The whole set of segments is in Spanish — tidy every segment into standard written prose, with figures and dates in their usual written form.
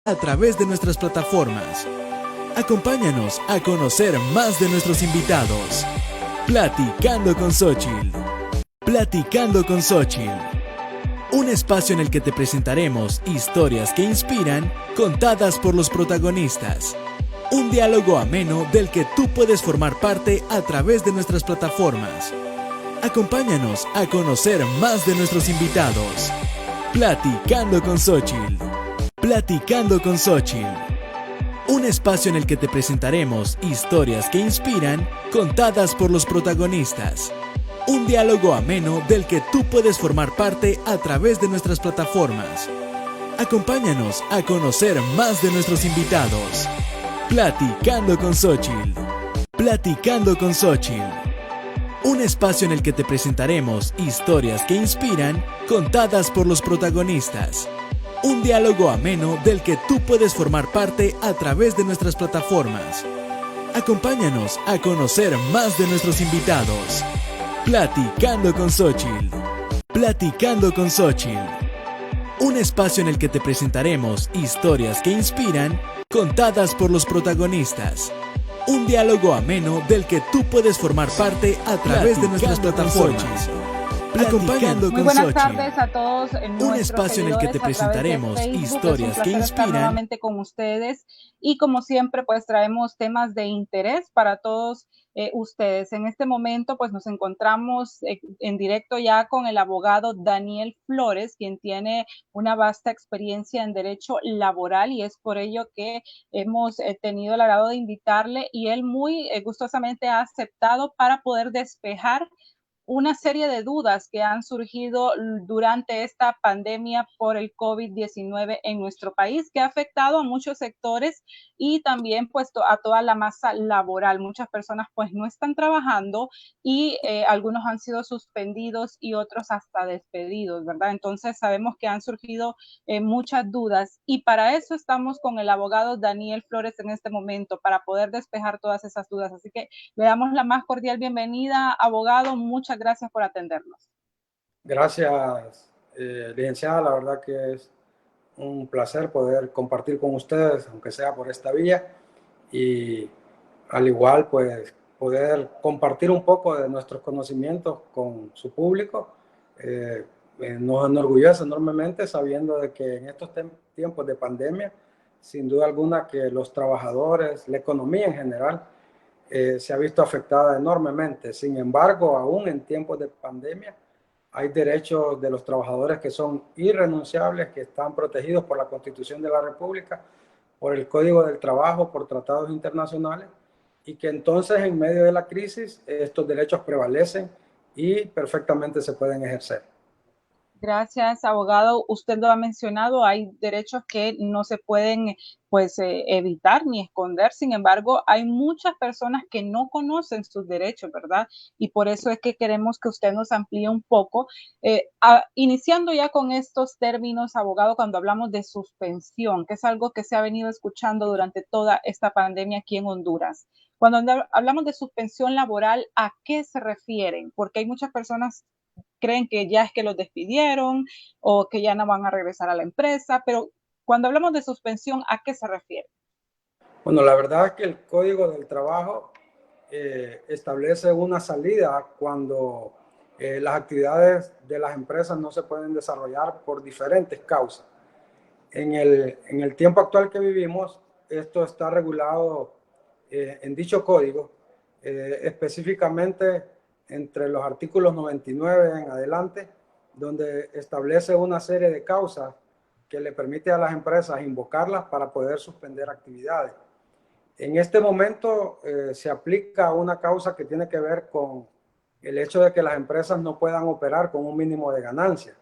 a través de nuestras plataformas. Acompáñanos a conocer más de nuestros invitados. Platicando con Xóchitl. Platicando con Xóchitl. Un espacio en el que te presentaremos historias que inspiran, contadas por los protagonistas. Un diálogo ameno del que tú puedes formar parte a través de nuestras plataformas. Acompáñanos a conocer más de nuestros invitados. Platicando con Xóchitl. Platicando con Xóchitl. Un espacio en el que te presentaremos historias que inspiran, contadas por los protagonistas. Un diálogo ameno del que tú puedes formar parte a través de nuestras plataformas. Acompáñanos a conocer más de nuestros invitados. Platicando con Xóchitl. Platicando con Xóchitl. Un espacio en el que te presentaremos historias que inspiran, contadas por los protagonistas. Un diálogo ameno del que tú puedes formar parte a través de nuestras plataformas. Acompáñanos a conocer más de nuestros invitados. Platicando con Xóchitl. Platicando con Xóchitl. Un espacio en el que te presentaremos historias que inspiran, contadas por los protagonistas. Un diálogo ameno del que tú puedes formar parte a través de nuestras plataformas. Platicando Muy con buenas Xóchitl. tardes a todos Un espacio en el que te presentaremos historias que inspiran. Nuevamente con ustedes y como siempre pues traemos temas de interés para todos ustedes. En este momento pues nos encontramos en directo ya con el abogado Daniel Flores, quien tiene una vasta experiencia en derecho laboral y es por ello que hemos tenido el agrado de invitarle y él muy gustosamente ha aceptado para poder despejar una serie de dudas que han surgido durante esta pandemia por el COVID-19 en nuestro país, que ha afectado a muchos sectores y también pues a toda la masa laboral. Muchas personas pues no están trabajando y algunos han sido suspendidos y otros hasta despedidos, ¿verdad? Entonces sabemos que han surgido muchas dudas y para eso estamos con el abogado Daniel Flores en este momento, para poder despejar todas esas dudas. Así que le damos la más cordial bienvenida, abogado. Muchas gracias por atendernos. Gracias, licenciada. La verdad que es un placer poder compartir con ustedes, aunque sea por esta vía, y al igual, pues, poder compartir un poco de nuestros conocimientos con su público. Nos enorgullece enormemente sabiendo de que en estos tiempos de pandemia, sin duda alguna que los trabajadores, la economía en general, se ha visto afectada enormemente. Sin embargo, aún en tiempos de pandemia, hay derechos de los trabajadores que son irrenunciables, que están protegidos por la Constitución de la República, por el Código del Trabajo, por tratados internacionales, y que entonces en medio de la crisis estos derechos prevalecen y perfectamente se pueden ejercer. Gracias, abogado. Usted lo ha mencionado, hay derechos que no se pueden pues evitar ni esconder. Sin embargo, hay muchas personas que no conocen sus derechos, ¿verdad? Y por eso es que queremos que usted nos amplíe un poco. Iniciando ya con estos términos, abogado, cuando hablamos de suspensión, que es algo que se ha venido escuchando durante toda esta pandemia aquí en Honduras. Cuando hablamos de suspensión laboral, ¿a qué se refieren? Porque hay muchas personas creen que ya es que los despidieron o que ya no van a regresar a la empresa, pero cuando hablamos de suspensión, ¿a qué se refiere? Bueno, la verdad es que el Código del Trabajo establece una salida cuando las actividades de las empresas no se pueden desarrollar por diferentes causas. En el tiempo actual que vivimos, esto está regulado en dicho código, específicamente entre los artículos 99 en adelante, donde establece una serie de causas que le permite a las empresas invocarlas para poder suspender actividades. En este momento se aplica una causa que tiene que ver con el hecho de que las empresas no puedan operar con un mínimo de ganancia.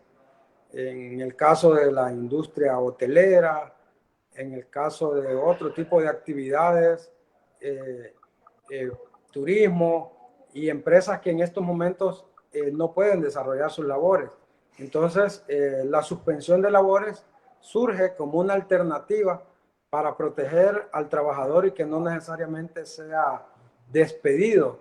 En el caso de la industria hotelera, en el caso de otro tipo de actividades, turismo y empresas que en estos momentos no pueden desarrollar sus labores. Entonces, la suspensión de labores surge como una alternativa para proteger al trabajador y que no necesariamente sea despedido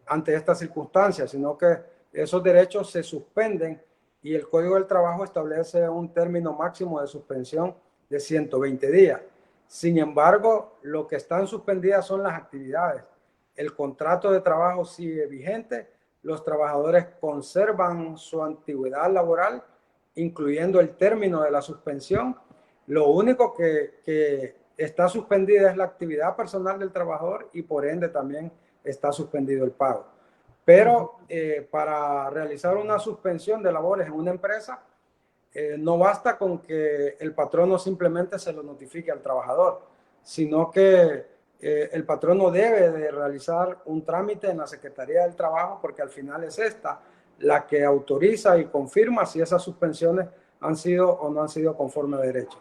ante estas circunstancias, sino que esos derechos se suspenden y el Código del Trabajo establece un término máximo de suspensión de 120 días. Sin embargo, lo que están suspendidas son las actividades. El contrato de trabajo sigue vigente, los trabajadores conservan su antigüedad laboral, incluyendo el término de la suspensión. Lo único que está suspendida es la actividad personal del trabajador y por ende también está suspendido el pago. Pero para realizar una suspensión de labores en una empresa, no basta con que el patrono simplemente se lo notifique al trabajador, sino que el patrono debe de realizar un trámite en la Secretaría del Trabajo, porque al final es esta la que autoriza y confirma si esas suspensiones han sido o no han sido conforme a derecho.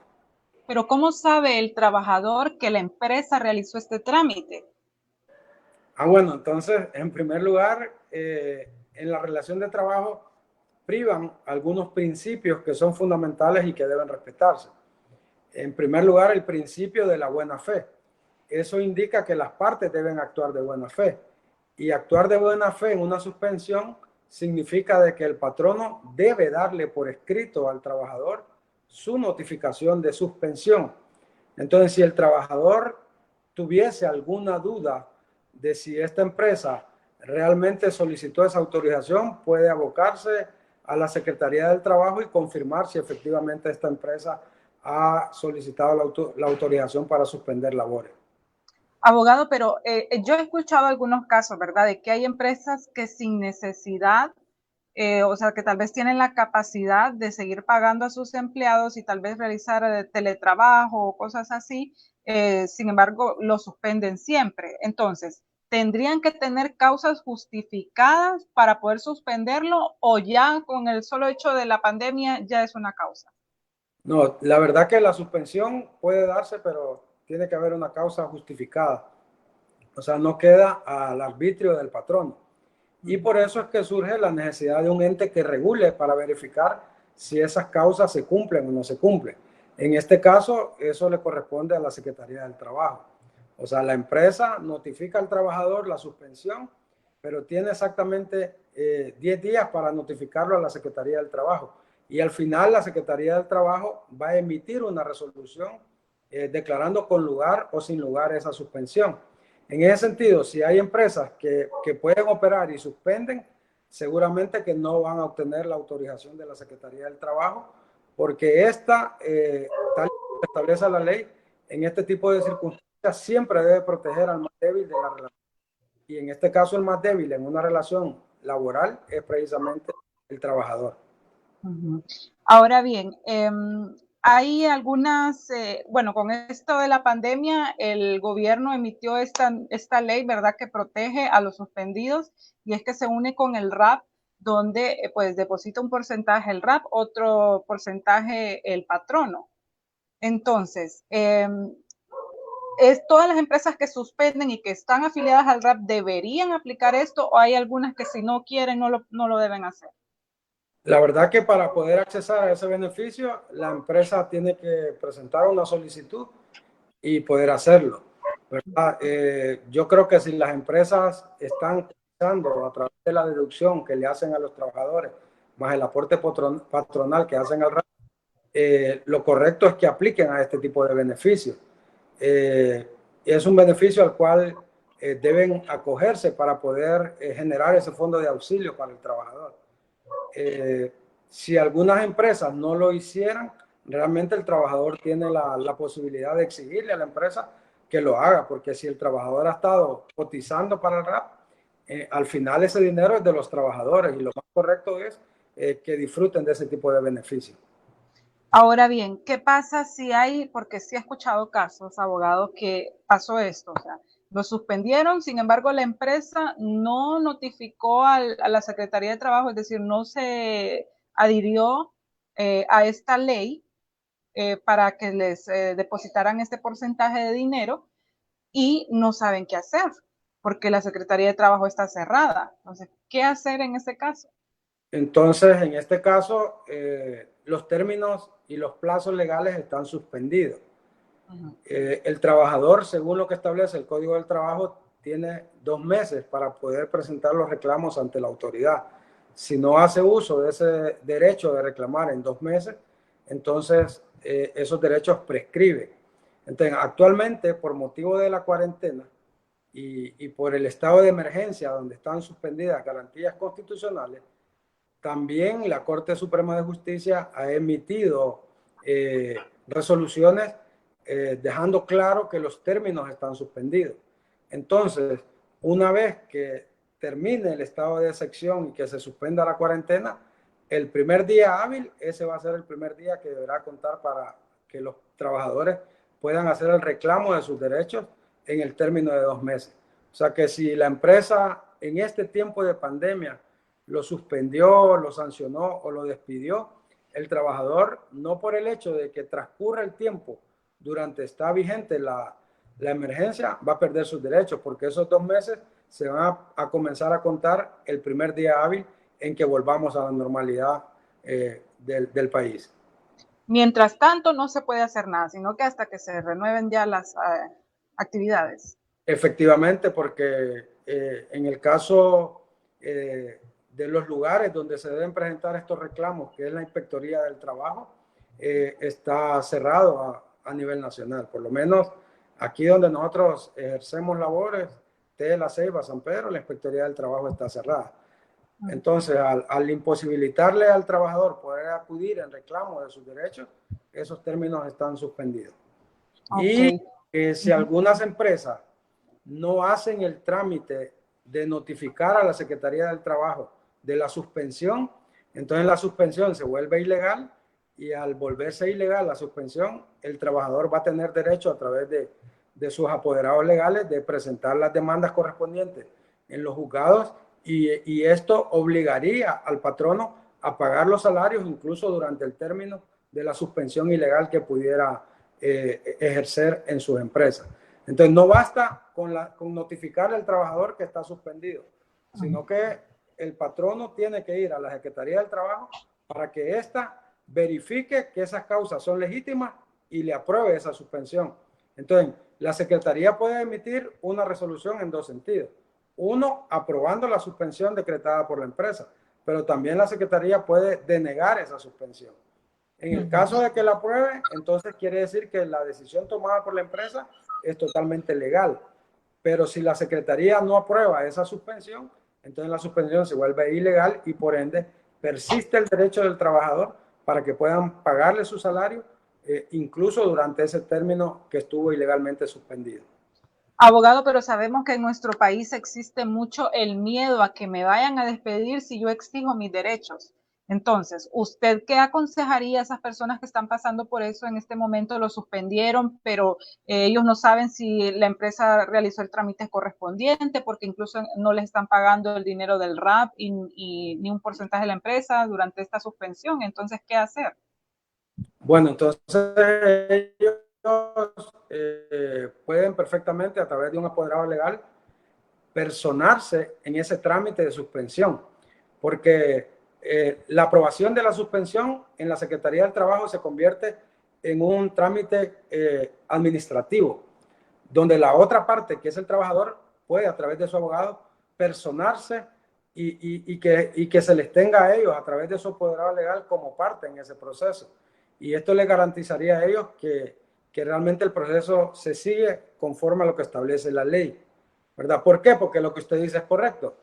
Pero ¿cómo sabe el trabajador que la empresa realizó este trámite? Bueno, entonces, en primer lugar, en la relación de trabajo privan algunos principios que son fundamentales y que deben respetarse. En primer lugar, el principio de la buena fe. Eso indica que las partes deben actuar de buena fe. Y actuar de buena fe en una suspensión significa de que el patrono debe darle por escrito al trabajador su notificación de suspensión. Entonces, si el trabajador tuviese alguna duda de si esta empresa realmente solicitó esa autorización, puede abocarse a la Secretaría del Trabajo y confirmar si efectivamente esta empresa ha solicitado la autorización para suspender labores. Abogado, pero yo he escuchado algunos casos, ¿verdad?, de que hay empresas que sin necesidad, o sea, que tal vez tienen la capacidad de seguir pagando a sus empleados y tal vez realizar teletrabajo o cosas así, sin embargo, lo suspenden siempre. Entonces, ¿tendrían que tener causas justificadas para poder suspenderlo o ya con el solo hecho de la pandemia ya es una causa? No, la verdad que la suspensión puede darse, pero tiene que haber una causa justificada. O sea, no queda al arbitrio del patrón. Y por eso es que surge la necesidad de un ente que regule para verificar si esas causas se cumplen o no se cumplen. En este caso, eso le corresponde a la Secretaría del Trabajo. O sea, la empresa notifica al trabajador la suspensión, pero tiene exactamente 10 días para notificarlo a la Secretaría del Trabajo. Y al final la Secretaría del Trabajo va a emitir una resolución declarando con lugar o sin lugar esa suspensión. En ese sentido, si hay empresas que pueden operar y suspenden, seguramente que no van a obtener la autorización de la Secretaría del Trabajo, porque esta, tal como establece la ley, en este tipo de circunstancias siempre debe proteger al más débil de la relación. Y en este caso, el más débil en una relación laboral es precisamente el trabajador. Ahora bien, hay algunas, bueno, con esto de la pandemia, el gobierno emitió esta ley, ¿verdad?, que protege a los suspendidos, y es que se une con el RAP, donde pues deposita un porcentaje el RAP, otro porcentaje el patrono. Entonces, todas las empresas que suspenden y que están afiliadas al RAP deberían aplicar esto, o hay algunas que si no quieren no lo deben hacer. La verdad que para poder accesar a ese beneficio, la empresa tiene que presentar una solicitud y poder hacerlo, ¿verdad? Yo creo que si las empresas están utilizando a través de la deducción que le hacen a los trabajadores, más el aporte patronal que hacen al RAP, lo correcto es que apliquen a este tipo de beneficios. Es un beneficio al cual deben acogerse para poder generar ese fondo de auxilio para el trabajador. Si algunas empresas no lo hicieran, realmente el trabajador tiene la posibilidad de exigirle a la empresa que lo haga, porque si el trabajador ha estado cotizando para el RAP, al final ese dinero es de los trabajadores y lo más correcto es que disfruten de ese tipo de beneficios. Ahora bien, ¿qué pasa si hay, porque sí he escuchado casos, abogado, que pasó esto, o sea, lo suspendieron, sin embargo, la empresa no notificó a la Secretaría de Trabajo, es decir, no se adhirió a esta ley para que les depositaran este porcentaje de dinero y no saben qué hacer, porque la Secretaría de Trabajo está cerrada? Entonces, ¿qué hacer en este caso? Entonces, en este caso, los términos y los plazos legales están suspendidos. El trabajador, según lo que establece el Código del Trabajo, tiene 2 meses para poder presentar los reclamos ante la autoridad. Si no hace uso de ese derecho de reclamar en 2 meses, entonces esos derechos prescriben. Entonces, actualmente, por motivo de la cuarentena y por el estado de emergencia donde están suspendidas garantías constitucionales, también la Corte Suprema de Justicia ha emitido resoluciones dejando claro que los términos están suspendidos. Entonces, una vez que termine el estado de excepción y que se suspenda la cuarentena, el primer día hábil, ese va a ser el primer día que deberá contar para que los trabajadores puedan hacer el reclamo de sus derechos en el término de 2 meses. O sea que si la empresa en este tiempo de pandemia lo suspendió, lo sancionó o lo despidió, el trabajador, no por el hecho de que transcurra el tiempo durante está vigente la emergencia, va a perder sus derechos, porque esos 2 meses se van a comenzar a contar el primer día hábil en que volvamos a la normalidad del país. Mientras tanto, no se puede hacer nada, sino que hasta que se renueven ya las actividades. Efectivamente, porque en el caso de los lugares donde se deben presentar estos reclamos, que es la Inspectoría del Trabajo, está cerrado a nivel nacional. Por lo menos aquí donde nosotros ejercemos labores, La Ceiba, San Pedro, la Inspectoría del Trabajo está cerrada. Entonces, al imposibilitarle al trabajador poder acudir en reclamo de sus derechos, esos términos están suspendidos. Okay. Y si algunas empresas no hacen el trámite de notificar a la Secretaría del Trabajo de la suspensión, entonces la suspensión se vuelve ilegal, y al volverse ilegal la suspensión, el trabajador va a tener derecho a través de sus apoderados legales de presentar las demandas correspondientes en los juzgados, y esto obligaría al patrono a pagar los salarios incluso durante el término de la suspensión ilegal que pudiera ejercer en sus empresas. Entonces no basta con notificarle al trabajador que está suspendido, sino que el patrono tiene que ir a la Secretaría del Trabajo para que ésta verifique que esas causas son legítimas y le apruebe esa suspensión. Entonces, la Secretaría puede emitir una resolución en 2 sentidos. Uno, aprobando la suspensión decretada por la empresa, pero también la Secretaría puede denegar esa suspensión. En el caso de que la apruebe, entonces quiere decir que la decisión tomada por la empresa es totalmente legal. Pero si la Secretaría no aprueba esa suspensión, entonces la suspensión se vuelve ilegal y por ende persiste el derecho del trabajador para que puedan pagarle su salario incluso durante ese término que estuvo ilegalmente suspendido. Abogado, pero sabemos que en nuestro país existe mucho el miedo a que me vayan a despedir si yo exijo mis derechos. Entonces, ¿usted qué aconsejaría a esas personas que están pasando por eso en este momento? Lo suspendieron, pero ellos no saben si la empresa realizó el trámite correspondiente, porque incluso no les están pagando el dinero del RAP y ni un porcentaje de la empresa durante esta suspensión. Entonces, ¿qué hacer? Bueno, entonces ellos pueden perfectamente a través de un apoderado legal personarse en ese trámite de suspensión, porque la aprobación de la suspensión en la Secretaría del Trabajo se convierte en un trámite administrativo, donde la otra parte, que es el trabajador, puede a través de su abogado personarse y que se les tenga a ellos a través de su apoderado legal como parte en ese proceso. Y esto les garantizaría a ellos que realmente el proceso se sigue conforme a lo que establece la ley, ¿verdad? ¿Por qué? Porque lo que usted dice es correcto.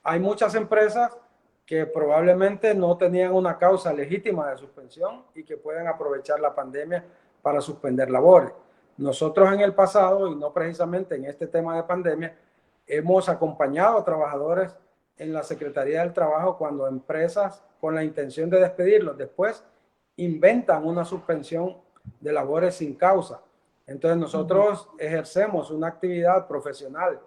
Hay muchas empresas que probablemente no tenían una causa legítima de suspensión y que pueden aprovechar la pandemia para suspender labores. Nosotros en el pasado, y no precisamente en este tema de pandemia, hemos acompañado a trabajadores en la Secretaría del Trabajo cuando empresas con la intención de despedirlos después inventan una suspensión de labores sin causa. Entonces nosotros ejercemos una actividad profesional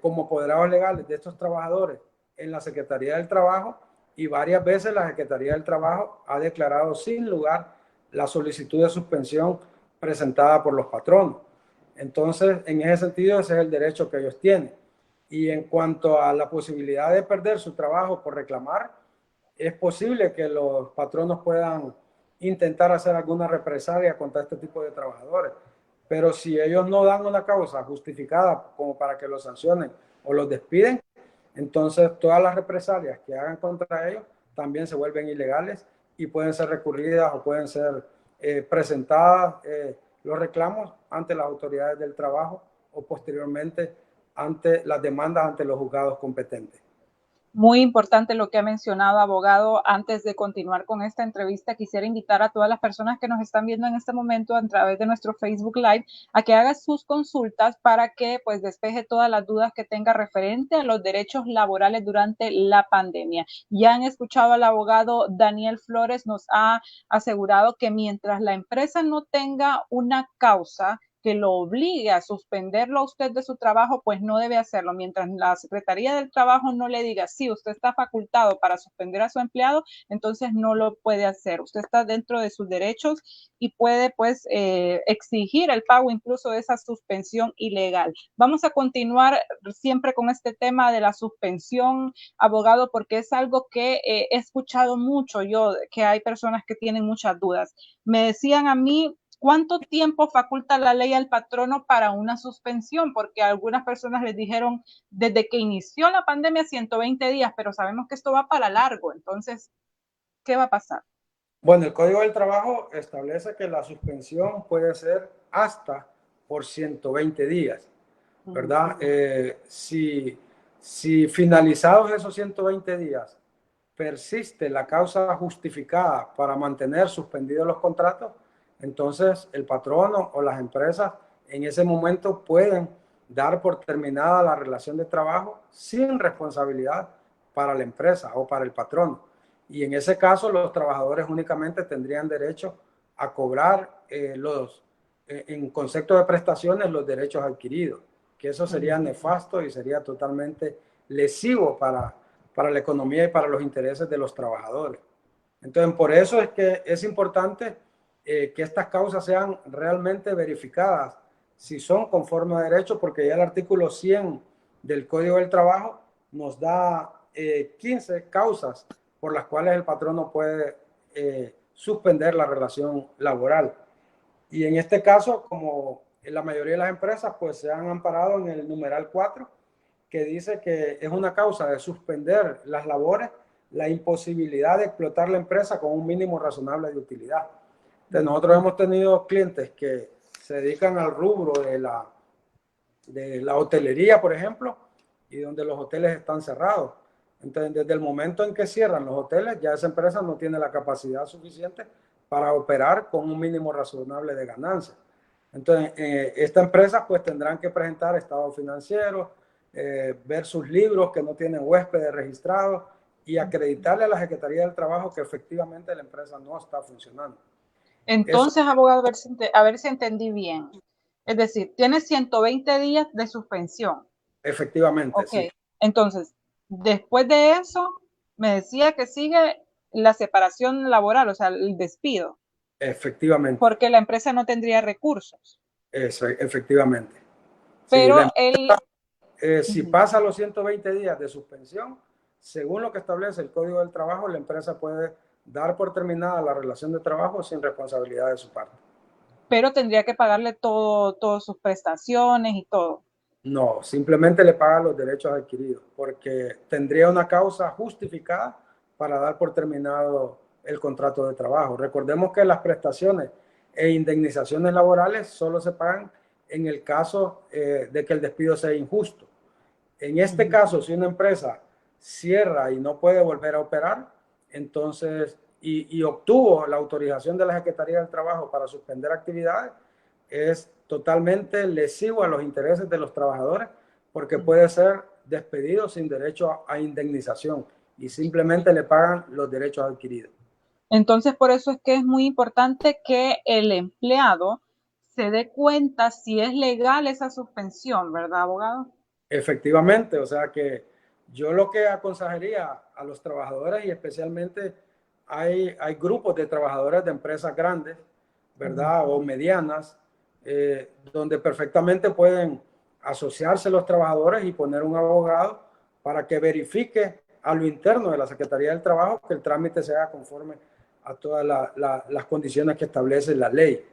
como apoderados legales de estos trabajadores en la Secretaría del Trabajo, y varias veces la Secretaría del Trabajo ha declarado sin lugar la solicitud de suspensión presentada por los patronos. Entonces, en ese sentido, ese es el derecho que ellos tienen. Y en cuanto a la posibilidad de perder su trabajo por reclamar, es posible que los patronos puedan intentar hacer alguna represalia contra este tipo de trabajadores. Pero si ellos no dan una causa justificada como para que los sancionen o los despiden, entonces todas las represalias que hagan contra ellos también se vuelven ilegales y pueden ser recurridas o pueden ser presentadas los reclamos ante las autoridades del trabajo o posteriormente ante las demandas ante los juzgados competentes. Muy importante lo que ha mencionado, abogado. Antes de continuar con esta entrevista, quisiera invitar a todas las personas que nos están viendo en este momento a través de nuestro Facebook Live a que haga sus consultas para que pues despeje todas las dudas que tenga referente a los derechos laborales durante la pandemia. Ya han escuchado al abogado Daniel Flores, nos ha asegurado que mientras la empresa no tenga una causa que lo obligue a suspenderlo a usted de su trabajo, pues no debe hacerlo. Mientras la Secretaría del Trabajo no le diga, sí, usted está facultado para suspender a su empleado, entonces no lo puede hacer. Usted está dentro de sus derechos y puede, pues, exigir el pago incluso de esa suspensión ilegal. Vamos a continuar siempre con este tema de la suspensión, abogado, porque es algo que he escuchado mucho yo, que hay personas que tienen muchas dudas. Me decían a mí, ¿cuánto tiempo faculta la ley al patrono para una suspensión? Porque a algunas personas les dijeron desde que inició la pandemia 120 días, pero sabemos que esto va para largo. Entonces, ¿qué va a pasar? Bueno, el Código del Trabajo establece que la suspensión puede ser hasta por 120 días, ¿verdad? Si finalizados esos 120 días persiste la causa justificada para mantener suspendidos los contratos, entonces el patrono o las empresas en ese momento pueden dar por terminada la relación de trabajo sin responsabilidad para la empresa o para el patrono. Y en ese caso los trabajadores únicamente tendrían derecho a cobrar en concepto de prestaciones los derechos adquiridos, que eso sería nefasto y sería totalmente lesivo para la economía y para los intereses de los trabajadores. Entonces, por eso es que es importante que estas causas sean realmente verificadas, si son conforme a derecho, porque ya el artículo 100 del Código del Trabajo nos da 15 causas por las cuales el patrono puede suspender la relación laboral. Y en este caso, como en la mayoría de las empresas, pues se han amparado en el numeral 4, que dice que es una causa de suspender las labores la imposibilidad de explotar la empresa con un mínimo razonable de utilidad. Entonces, nosotros hemos tenido clientes que se dedican al rubro de la hotelería, por ejemplo, y donde los hoteles están cerrados. Entonces, desde el momento en que cierran los hoteles, ya esa empresa no tiene la capacidad suficiente para operar con un mínimo razonable de ganancia. Entonces, esta empresa pues tendrán que presentar estados financieros, ver sus libros que no tienen huéspedes registrados y acreditarle a la Secretaría del Trabajo que efectivamente la empresa no está funcionando. Entonces, eso, abogado, a ver si entendí bien. Es decir, tiene 120 días de suspensión. Efectivamente, sí. Entonces, después de eso, me decía que sigue la separación laboral, o sea, el despido. Efectivamente. Porque la empresa no tendría recursos. Efectivamente. Pero sí, si pasa los 120 días de suspensión, según lo que establece el Código del Trabajo, la empresa puede dar por terminada la relación de trabajo sin responsabilidad de su parte. Pero tendría que pagarle todas sus prestaciones y todo. No, simplemente le paga los derechos adquiridos, porque tendría una causa justificada para dar por terminado el contrato de trabajo. Recordemos que las prestaciones e indemnizaciones laborales solo se pagan en el caso de que el despido sea injusto. En este caso, si una empresa cierra y no puede volver a operar, entonces, y obtuvo la autorización de la Secretaría del Trabajo para suspender actividades, es totalmente lesivo a los intereses de los trabajadores, porque puede ser despedido sin derecho a indemnización y simplemente le pagan los derechos adquiridos. Entonces, por eso es que es muy importante que el empleado se dé cuenta si es legal esa suspensión, ¿verdad, abogado? Efectivamente, o sea que yo lo que aconsejaría a los trabajadores, y especialmente hay grupos de trabajadores de empresas grandes, ¿verdad? O medianas, donde perfectamente pueden asociarse los trabajadores y poner un abogado para que verifique a lo interno de la Secretaría del Trabajo que el trámite sea conforme a todas las condiciones que establece la ley,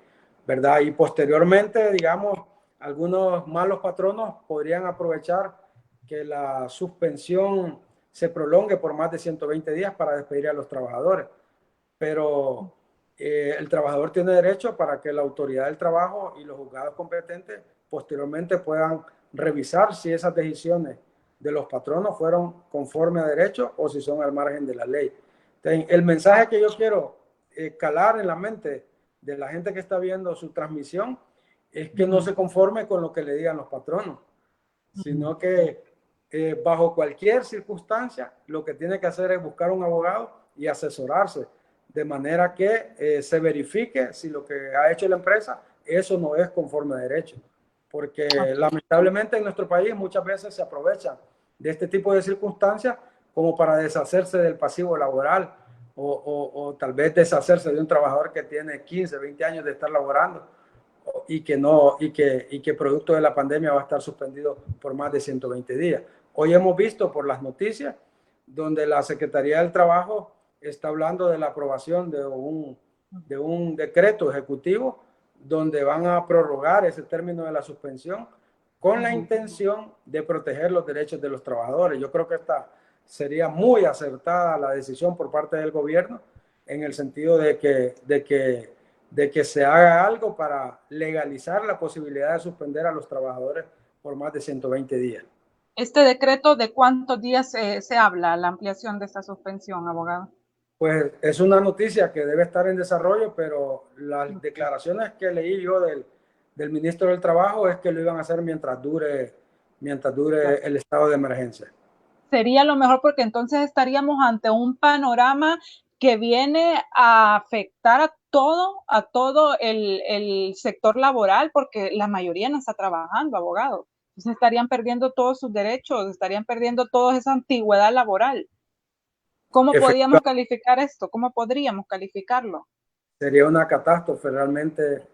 ¿verdad? Y posteriormente, digamos, algunos malos patronos podrían aprovechar que la suspensión se prolongue por más de 120 días para despedir a los trabajadores. pero el trabajador tiene derecho para que la autoridad del trabajo y los juzgados competentes posteriormente puedan revisar si esas decisiones de los patronos fueron conforme a derecho o si son al margen de la ley. Entonces, el mensaje que yo quiero calar en la mente de la gente que está viendo su transmisión es que no se conforme con lo que le digan los patronos, sino que bajo cualquier circunstancia lo que tiene que hacer es buscar un abogado y asesorarse de manera que se verifique si lo que ha hecho la empresa eso no es conforme a derecho, porque lamentablemente en nuestro país muchas veces se aprovechan de este tipo de circunstancias como para deshacerse del pasivo laboral o tal vez deshacerse de un trabajador que tiene 15, 20 años de estar laborando y que producto de la pandemia va a estar suspendido por más de 120 días. Hoy hemos visto por las noticias donde la Secretaría del Trabajo está hablando de la aprobación de un decreto ejecutivo donde van a prorrogar ese término de la suspensión con la intención de proteger los derechos de los trabajadores. Yo creo que esta sería muy acertada la decisión por parte del gobierno en el sentido de que se haga algo para legalizar la posibilidad de suspender a los trabajadores por más de 120 días. ¿Este decreto de cuántos días se habla, la ampliación de esta suspensión, abogado? Pues es una noticia que debe estar en desarrollo, pero las declaraciones que leí yo del ministro del Trabajo es que lo iban a hacer mientras dure el estado de emergencia. Sería lo mejor porque entonces estaríamos ante un panorama que viene a afectar a todo el sector laboral, porque la mayoría no está trabajando, abogado. Entonces estarían perdiendo todos sus derechos, estarían perdiendo toda esa antigüedad laboral. ¿Cómo podríamos calificar esto? ¿Cómo podríamos calificarlo? Sería una catástrofe realmente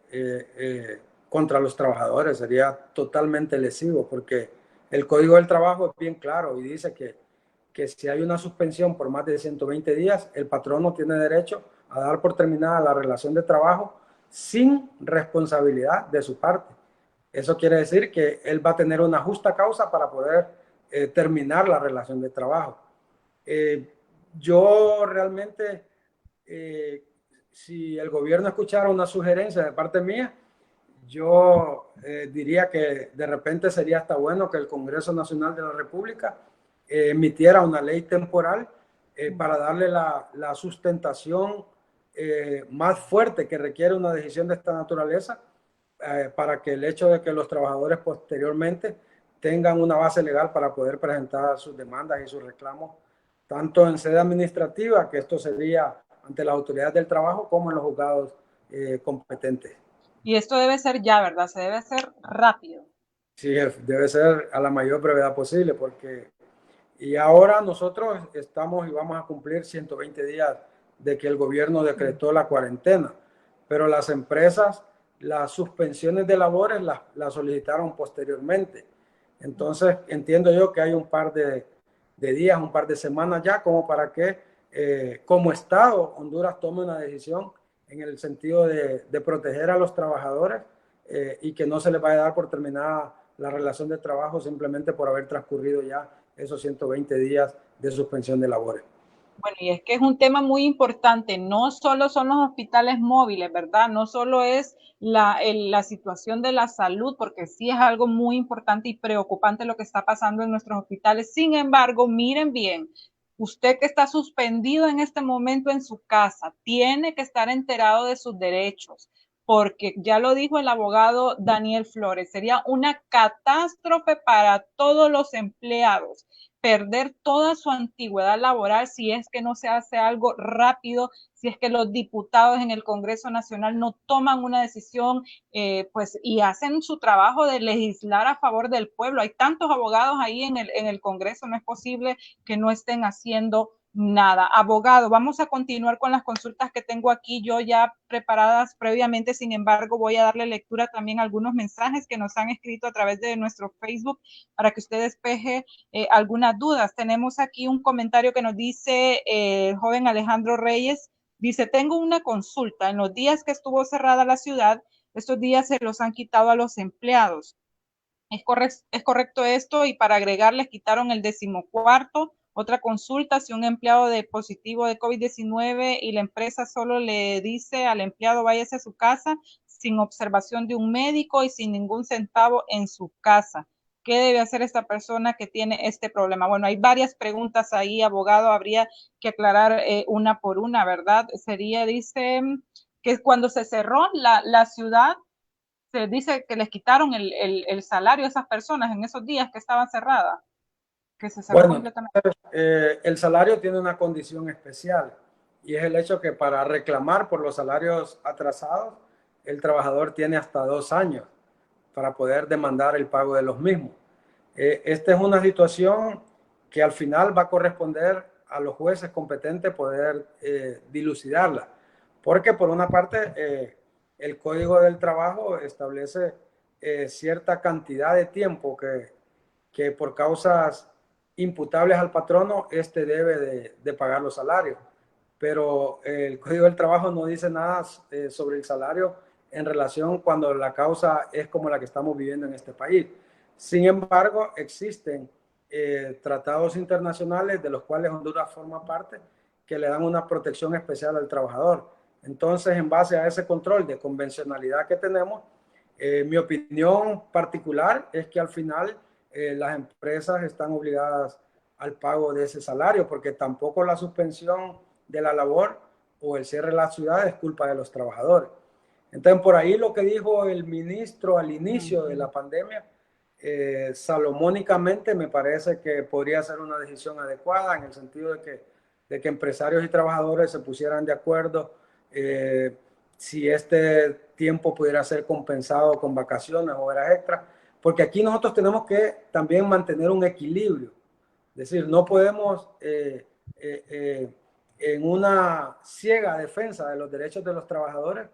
contra los trabajadores, sería totalmente lesivo, porque el Código del Trabajo es bien claro y dice que si hay una suspensión por más de 120 días, el patrono tiene derecho a dar por terminada la relación de trabajo sin responsabilidad de su parte. Eso quiere decir que él va a tener una justa causa para poder terminar la relación de trabajo. Yo realmente, si el gobierno escuchara una sugerencia de parte mía, yo diría que de repente sería hasta bueno que el Congreso Nacional de la República emitiera una ley temporal para darle la sustentación más fuerte que requiere una decisión de esta naturaleza, para que el hecho de que los trabajadores posteriormente tengan una base legal para poder presentar sus demandas y sus reclamos, tanto en sede administrativa, que esto sería ante las autoridades del trabajo, como en los juzgados competentes. Y esto debe ser ya, ¿verdad? Se debe hacer rápido. Sí, debe ser a la mayor brevedad posible, porque y ahora nosotros estamos y vamos a cumplir 120 días de que el gobierno decretó la cuarentena, pero las empresas, las suspensiones de labores las solicitaron posteriormente. Entonces, entiendo yo que hay un par de días, un par de semanas ya, como para que como Estado Honduras tome una decisión en el sentido de proteger a los trabajadores y que no se les vaya a dar por terminada la relación de trabajo simplemente por haber transcurrido ya esos 120 días de suspensión de labores. Bueno, y es que es un tema muy importante, no solo son los hospitales móviles, ¿verdad? No solo es la situación de la salud, porque sí es algo muy importante y preocupante lo que está pasando en nuestros hospitales. Sin embargo, miren bien, usted que está suspendido en este momento en su casa, tiene que estar enterado de sus derechos, porque ya lo dijo el abogado Daniel Flores, sería una catástrofe para todos los empleados perder toda su antigüedad laboral si es que no se hace algo rápido, si es que los diputados en el Congreso Nacional no toman una decisión pues, y hacen su trabajo de legislar a favor del pueblo. Hay tantos abogados ahí en el Congreso, no es posible que no estén haciendo nada. Abogado, vamos a continuar con las consultas que tengo aquí yo ya preparadas previamente. Sin embargo, voy a darle lectura también a algunos mensajes que nos han escrito a través de nuestro Facebook para que usted despeje algunas dudas. Tenemos aquí un comentario que nos dice el joven Alejandro Reyes. Dice, tengo una consulta. En los días que estuvo cerrada la ciudad, estos días se los han quitado a los empleados. ¿Es correcto esto? Y para agregar, les quitaron el 14º Otra consulta, si un empleado de positivo de COVID-19 y la empresa solo le dice al empleado váyase a su casa sin observación de un médico y sin ningún centavo en su casa. ¿Qué debe hacer esta persona que tiene este problema? Bueno, hay varias preguntas ahí, abogado, habría que aclarar una por una, ¿verdad? Sería, dice, que cuando se cerró la ciudad, se dice que les quitaron el salario a esas personas en esos días que estaban cerradas, que se cerró Bueno, completamente. el salario tiene una condición especial y es el hecho que para reclamar por los salarios atrasados, el trabajador tiene hasta 2 años para poder demandar el pago de los mismos. Esta es una situación que al final va a corresponder a los jueces competentes poder dilucidarla, porque por una parte el Código del Trabajo establece cierta cantidad de tiempo que por causas imputables al patrono, este debe de pagar los salarios. Pero el Código del Trabajo no dice nada sobre el salario en relación cuando la causa es como la que estamos viviendo en este país. Sin embargo, existen tratados internacionales de los cuales Honduras forma parte que le dan una protección especial al trabajador. Entonces, en base a ese control de convencionalidad que tenemos, mi opinión particular es que al final las empresas están obligadas al pago de ese salario, porque tampoco la suspensión de la labor o el cierre de la ciudad es culpa de los trabajadores. Entonces, por ahí lo que dijo el ministro al inicio de la pandemia, salomónicamente me parece que podría ser una decisión adecuada en el sentido de que empresarios y trabajadores se pusieran de acuerdo si este tiempo pudiera ser compensado con vacaciones o horas extras, porque aquí nosotros tenemos que también mantener un equilibrio. Es decir, no podemos en una ciega defensa de los derechos de los trabajadores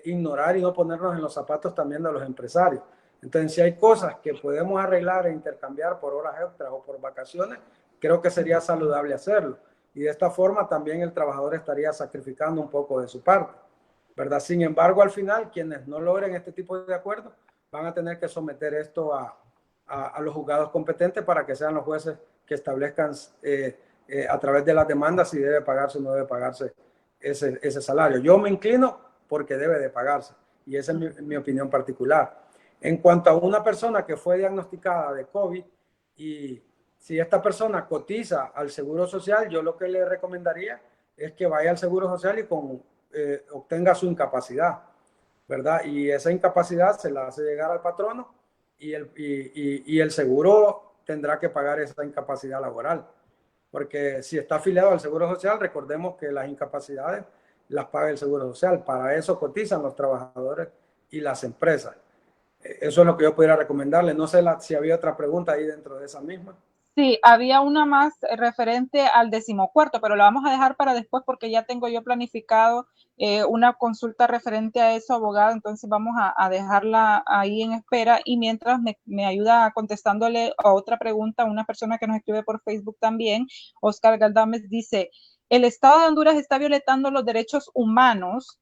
ignorar y no ponernos en los zapatos también de los empresarios. Entonces, si hay cosas que podemos arreglar e intercambiar por horas extras o por vacaciones, creo que sería saludable hacerlo. Y de esta forma también el trabajador estaría sacrificando un poco de su parte, ¿verdad? Sin embargo, al final, quienes no logren este tipo de acuerdos van a tener que someter esto a los juzgados competentes para que sean los jueces que establezcan a través de las demandas si debe pagarse o no debe pagarse ese salario. Yo me inclino porque debe de pagarse y esa es mi opinión particular. En cuanto a una persona que fue diagnosticada de COVID y si esta persona cotiza al Seguro Social, yo lo que le recomendaría es que vaya al Seguro Social y obtenga su incapacidad, ¿verdad? Y esa incapacidad se la hace llegar al patrono y el seguro tendrá que pagar esa incapacidad laboral. Porque si está afiliado al Seguro Social, recordemos que las incapacidades las paga el Seguro Social. Para eso cotizan los trabajadores y las empresas. Eso es lo que yo pudiera recomendarle. No sé si había otra pregunta ahí dentro de esa misma. Sí, había una más referente al 14º, pero la vamos a dejar para después porque ya tengo yo planificado una consulta referente a eso, abogado, entonces vamos a dejarla ahí en espera y mientras me ayuda contestándole a otra pregunta a una persona que nos escribe por Facebook también, Oscar Galdames dice, el Estado de Honduras está violentando los derechos humanos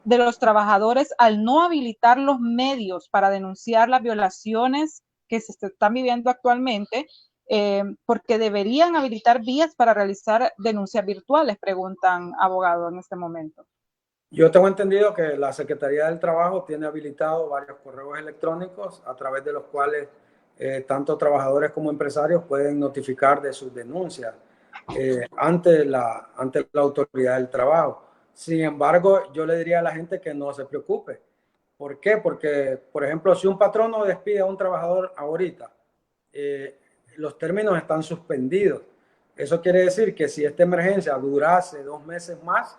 de los trabajadores al no habilitar los medios para denunciar las violaciones que se están viviendo actualmente, porque deberían habilitar vías para realizar denuncias virtuales, preguntan abogado en este momento. Yo tengo entendido que la Secretaría del Trabajo tiene habilitado varios correos electrónicos a través de los cuales tanto trabajadores como empresarios pueden notificar de sus denuncias ante la autoridad del trabajo. Sin embargo, yo le diría a la gente que no se preocupe. ¿Por qué? Porque, por ejemplo, si un patrono despide a un trabajador ahorita, los términos están suspendidos. Eso quiere decir que si esta emergencia durase 2 meses más,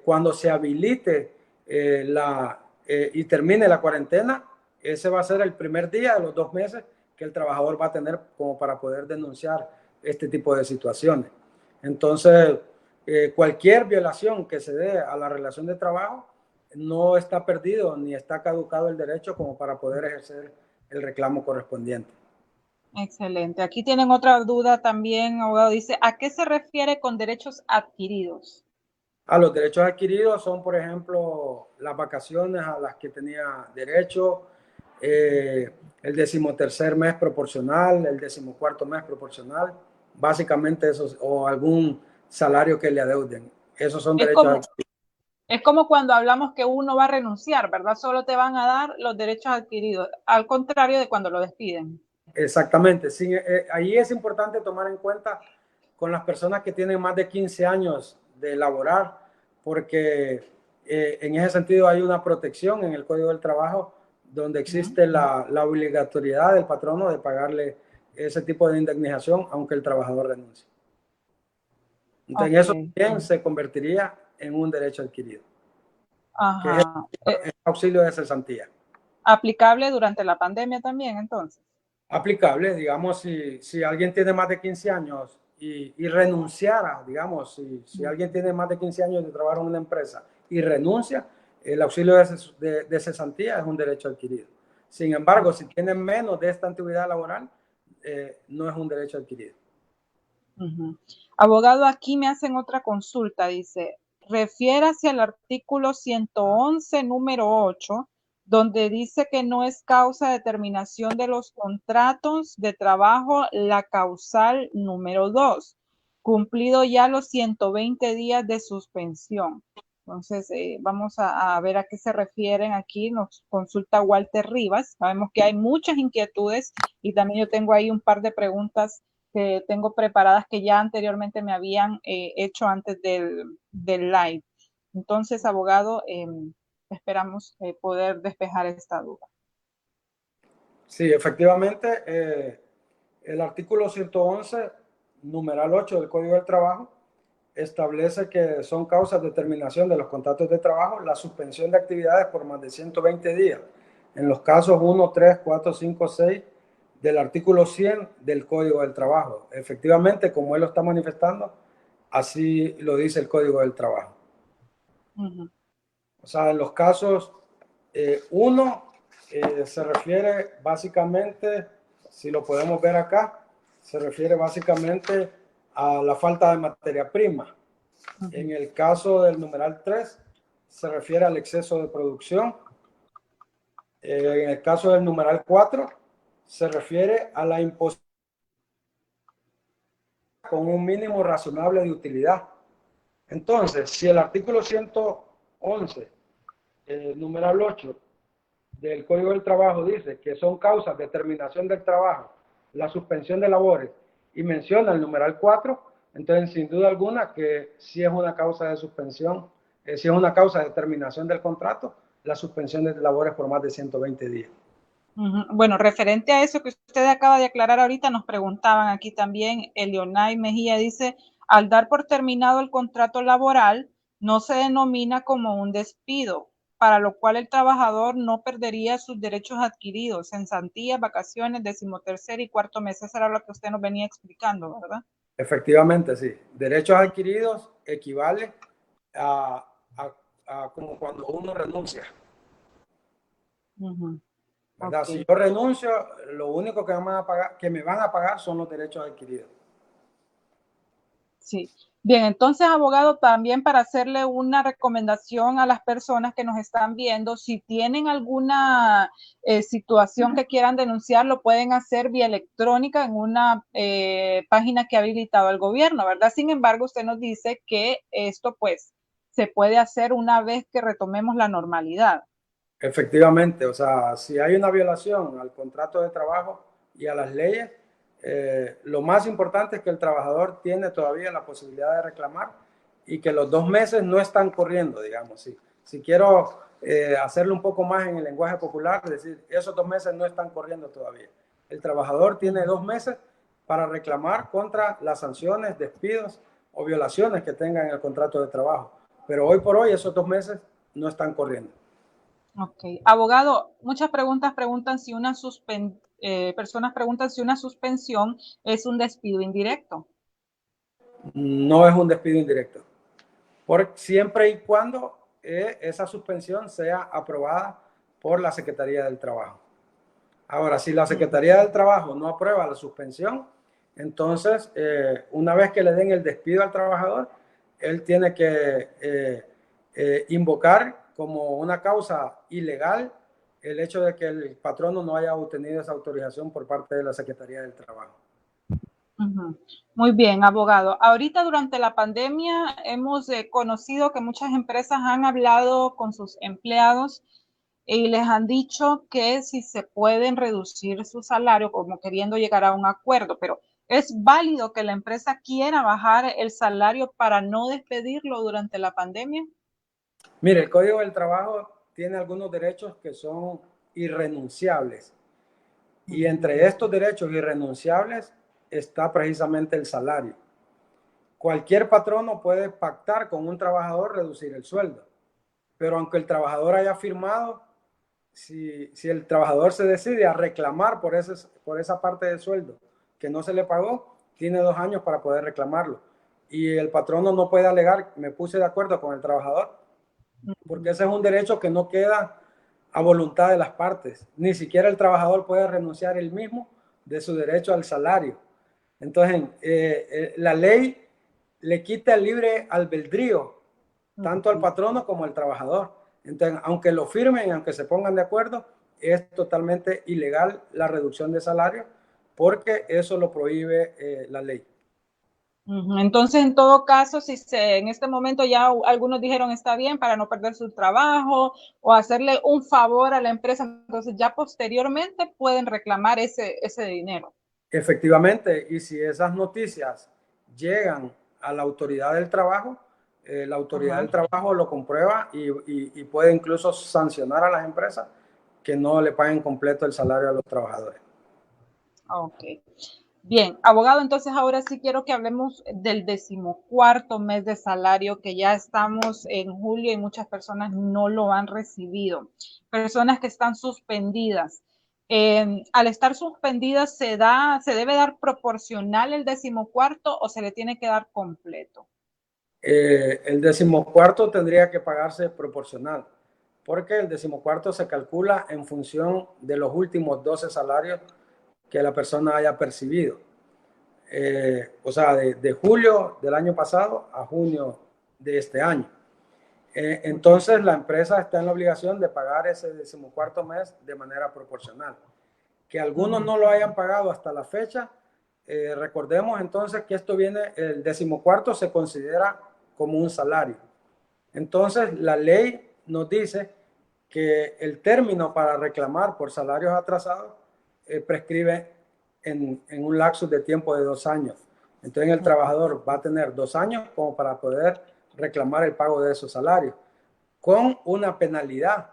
cuando se habilite y termine la cuarentena, ese va a ser el primer día de los 2 meses que el trabajador va a tener como para poder denunciar este tipo de situaciones. Entonces, cualquier violación que se dé a la relación de trabajo no está perdido ni está caducado el derecho como para poder ejercer el reclamo correspondiente. Excelente. Aquí tienen otra duda también, abogado. Dice, ¿a qué se refiere con derechos adquiridos? A los derechos adquiridos son, por ejemplo, las vacaciones a las que tenía derecho, el 13º mes proporcional, el 14º mes proporcional, básicamente esos, o algún salario que le adeuden. Esos son derechos adquiridos. Es como cuando hablamos que uno va a renunciar, ¿verdad? Solo te van a dar los derechos adquiridos, al contrario de cuando lo despiden. Exactamente. Sí, ahí es importante tomar en cuenta con las personas que tienen más de 15 años de laborar, porque en ese sentido hay una protección en el Código del Trabajo donde existe la obligatoriedad del patrono de pagarle ese tipo de indemnización aunque el trabajador renuncie. Entonces, eso también se convertiría en un derecho adquirido. Ajá. Que es el auxilio de cesantía. ¿Aplicable durante la pandemia también, entonces? Aplicable, digamos, si alguien tiene más de 15 años y renunciara, digamos, si alguien tiene más de 15 años de trabajar en una empresa y renuncia, el auxilio de cesantía es un derecho adquirido. Sin embargo, si tiene menos de esta antigüedad laboral, no es un derecho adquirido. Abogado, aquí me hacen otra consulta, dice, refiérase al artículo 111, número 8, donde dice que no es causa de terminación de los contratos de trabajo la causal número 2, cumplido ya los 120 días de suspensión. Entonces, vamos a ver a qué se refieren aquí. Nos consulta Walter Rivas. Sabemos que hay muchas inquietudes y también yo tengo ahí un par de preguntas que tengo preparadas que ya anteriormente me habían hecho antes del live. Entonces, abogado, esperamos poder despejar esta duda. Sí, efectivamente, el artículo 111, numeral 8 del Código del Trabajo, establece que son causas de terminación de los contratos de trabajo la suspensión de actividades por más de 120 días, en los casos 1, 3, 4, 5, 6 del artículo 100 del Código del Trabajo. Efectivamente, como él lo está manifestando, así lo dice el Código del Trabajo. O sea, en los casos 1 se refiere básicamente, si lo podemos ver acá, se refiere básicamente a la falta de materia prima. En el caso del numeral 3, se refiere al exceso de producción. En el caso del numeral 4, se refiere a la imposición con un mínimo razonable de utilidad. Entonces, si el artículo 111, numeral 8 del Código del Trabajo dice que son causas de terminación del trabajo, la suspensión de labores, y menciona el numeral 4, entonces sin duda alguna que sí es una causa de suspensión, sí es una causa de terminación del contrato, la suspensión de labores por más de 120 días. Bueno, referente a eso que usted acaba de aclarar ahorita, nos preguntaban aquí también, Elionay Mejía dice, al dar por terminado el contrato laboral, no se denomina como un despido, para lo cual el trabajador no perdería sus derechos adquiridos, cesantías, vacaciones, 13º y 4º mes. Eso era lo que usted nos venía explicando, ¿verdad? Efectivamente, sí. Derechos adquiridos equivale a como cuando uno renuncia. ¿Verdad? Okay. Si yo renuncio, lo único que me van a pagar son los derechos adquiridos. Sí. Bien, entonces, abogado, también para hacerle una recomendación a las personas que nos están viendo, si tienen alguna situación que quieran denunciar, lo pueden hacer vía electrónica en una página que ha habilitado el gobierno, ¿verdad? Sin embargo, usted nos dice que esto, pues, se puede hacer una vez que retomemos la normalidad. Efectivamente, o sea, si hay una violación al contrato de trabajo y a las leyes, lo más importante es que el trabajador tiene todavía la posibilidad de reclamar y que los 2 meses no están corriendo, digamos. Si quiero hacerlo un poco más en el lenguaje popular, es decir, esos 2 meses no están corriendo todavía. El trabajador tiene 2 meses para reclamar contra las sanciones, despidos o violaciones que tenga en el contrato de trabajo. Pero hoy por hoy esos 2 meses no están corriendo. Ok. Abogado, muchas personas preguntan si una suspensión es un despido indirecto. No es un despido indirecto. Siempre y cuando esa suspensión sea aprobada por la Secretaría del Trabajo. Ahora, si la Secretaría del Trabajo no aprueba la suspensión, entonces, una vez que le den el despido al trabajador, él tiene que invocar como una causa ilegal el hecho de que el patrono no haya obtenido esa autorización por parte de la Secretaría del Trabajo. Muy bien, abogado. Ahorita durante la pandemia hemos conocido que muchas empresas han hablado con sus empleados y les han dicho que si se pueden reducir su salario, como queriendo llegar a un acuerdo, pero ¿es válido que la empresa quiera bajar el salario para no despedirlo durante la pandemia? Mire, el Código del Trabajo tiene algunos derechos que son irrenunciables. Y entre estos derechos irrenunciables está precisamente el salario. Cualquier patrono puede pactar con un trabajador reducir el sueldo, pero aunque el trabajador haya firmado, si el trabajador se decide a reclamar por esa parte del sueldo que no se le pagó, tiene 2 años para poder reclamarlo. Y el patrono no puede alegar, me puse de acuerdo con el trabajador, porque ese es un derecho que no queda a voluntad de las partes. Ni siquiera el trabajador puede renunciar él mismo de su derecho al salario. Entonces, la ley le quita el libre albedrío tanto al patrono como al trabajador. Entonces, aunque lo firmen, aunque se pongan de acuerdo, es totalmente ilegal la reducción de salario porque eso lo prohíbe la ley. Entonces, en todo caso, si en este momento ya algunos dijeron está bien para no perder su trabajo o hacerle un favor a la empresa, entonces ya posteriormente pueden reclamar ese dinero. Efectivamente, y si esas noticias llegan a la autoridad del trabajo, la autoridad del trabajo lo comprueba y puede incluso sancionar a las empresas que no le paguen completo el salario a los trabajadores. Ok. Bien, abogado, entonces ahora sí quiero que hablemos del 14º mes de salario, que ya estamos en julio y muchas personas no lo han recibido. Personas que están suspendidas. Al estar suspendidas, ¿se debe dar proporcional el 14º o se le tiene que dar completo? El 14º tendría que pagarse proporcional, porque el 14º se calcula en función de los últimos 12 salarios que la persona haya percibido. O sea, de julio del año pasado a junio de este año. Entonces, la empresa está en la obligación de pagar ese 14º mes de manera proporcional. Que algunos no lo hayan pagado hasta la fecha, recordemos entonces que esto viene, el 14º se considera como un salario. Entonces, la ley nos dice que el término para reclamar por salarios atrasados prescribe en un lapso de tiempo de 2 años. Entonces, el trabajador va a tener 2 años como para poder reclamar el pago de esos salarios, con una penalidad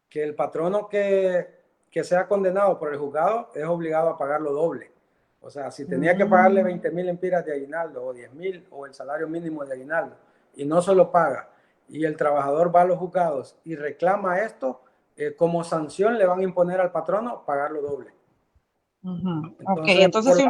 que el patrono que sea condenado por el juzgado es obligado a pagarlo doble. O sea, si tenía que pagarle 20,000 lempiras de aguinaldo o 10,000 o el salario mínimo de aguinaldo y no se lo paga y el trabajador va a los juzgados y reclama esto, como sanción le van a imponer al patrono pagarlo doble. Entonces,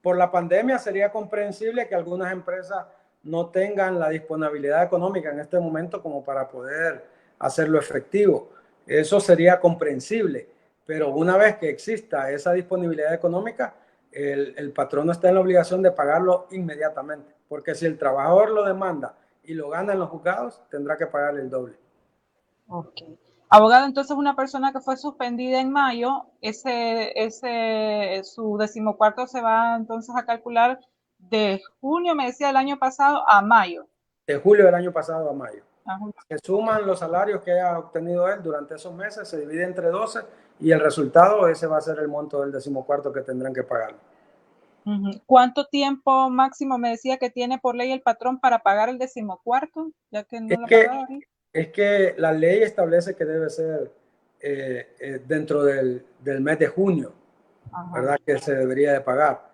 por la pandemia sería comprensible que algunas empresas no tengan la disponibilidad económica en este momento como para poder hacerlo efectivo. Eso sería comprensible, pero una vez que exista esa disponibilidad económica, el patrono está en la obligación de pagarlo inmediatamente, porque si el trabajador lo demanda y lo gana en los juzgados, tendrá que pagarle el doble. Ok. Abogado, entonces una persona que fue suspendida en mayo, su 14º se va entonces a calcular de junio, me decía, el año pasado a mayo. De julio del año pasado a mayo. Se suman los salarios que haya obtenido él durante esos meses, se divide entre 12 y el resultado, ese va a ser el monto del 14º que tendrán que pagar. ¿Cuánto tiempo máximo me decía que tiene por ley el patrón para pagar el 14º? Ya que no lo pagaba. Es que la ley establece que debe ser dentro del mes de junio, ¿verdad? Que se debería de pagar.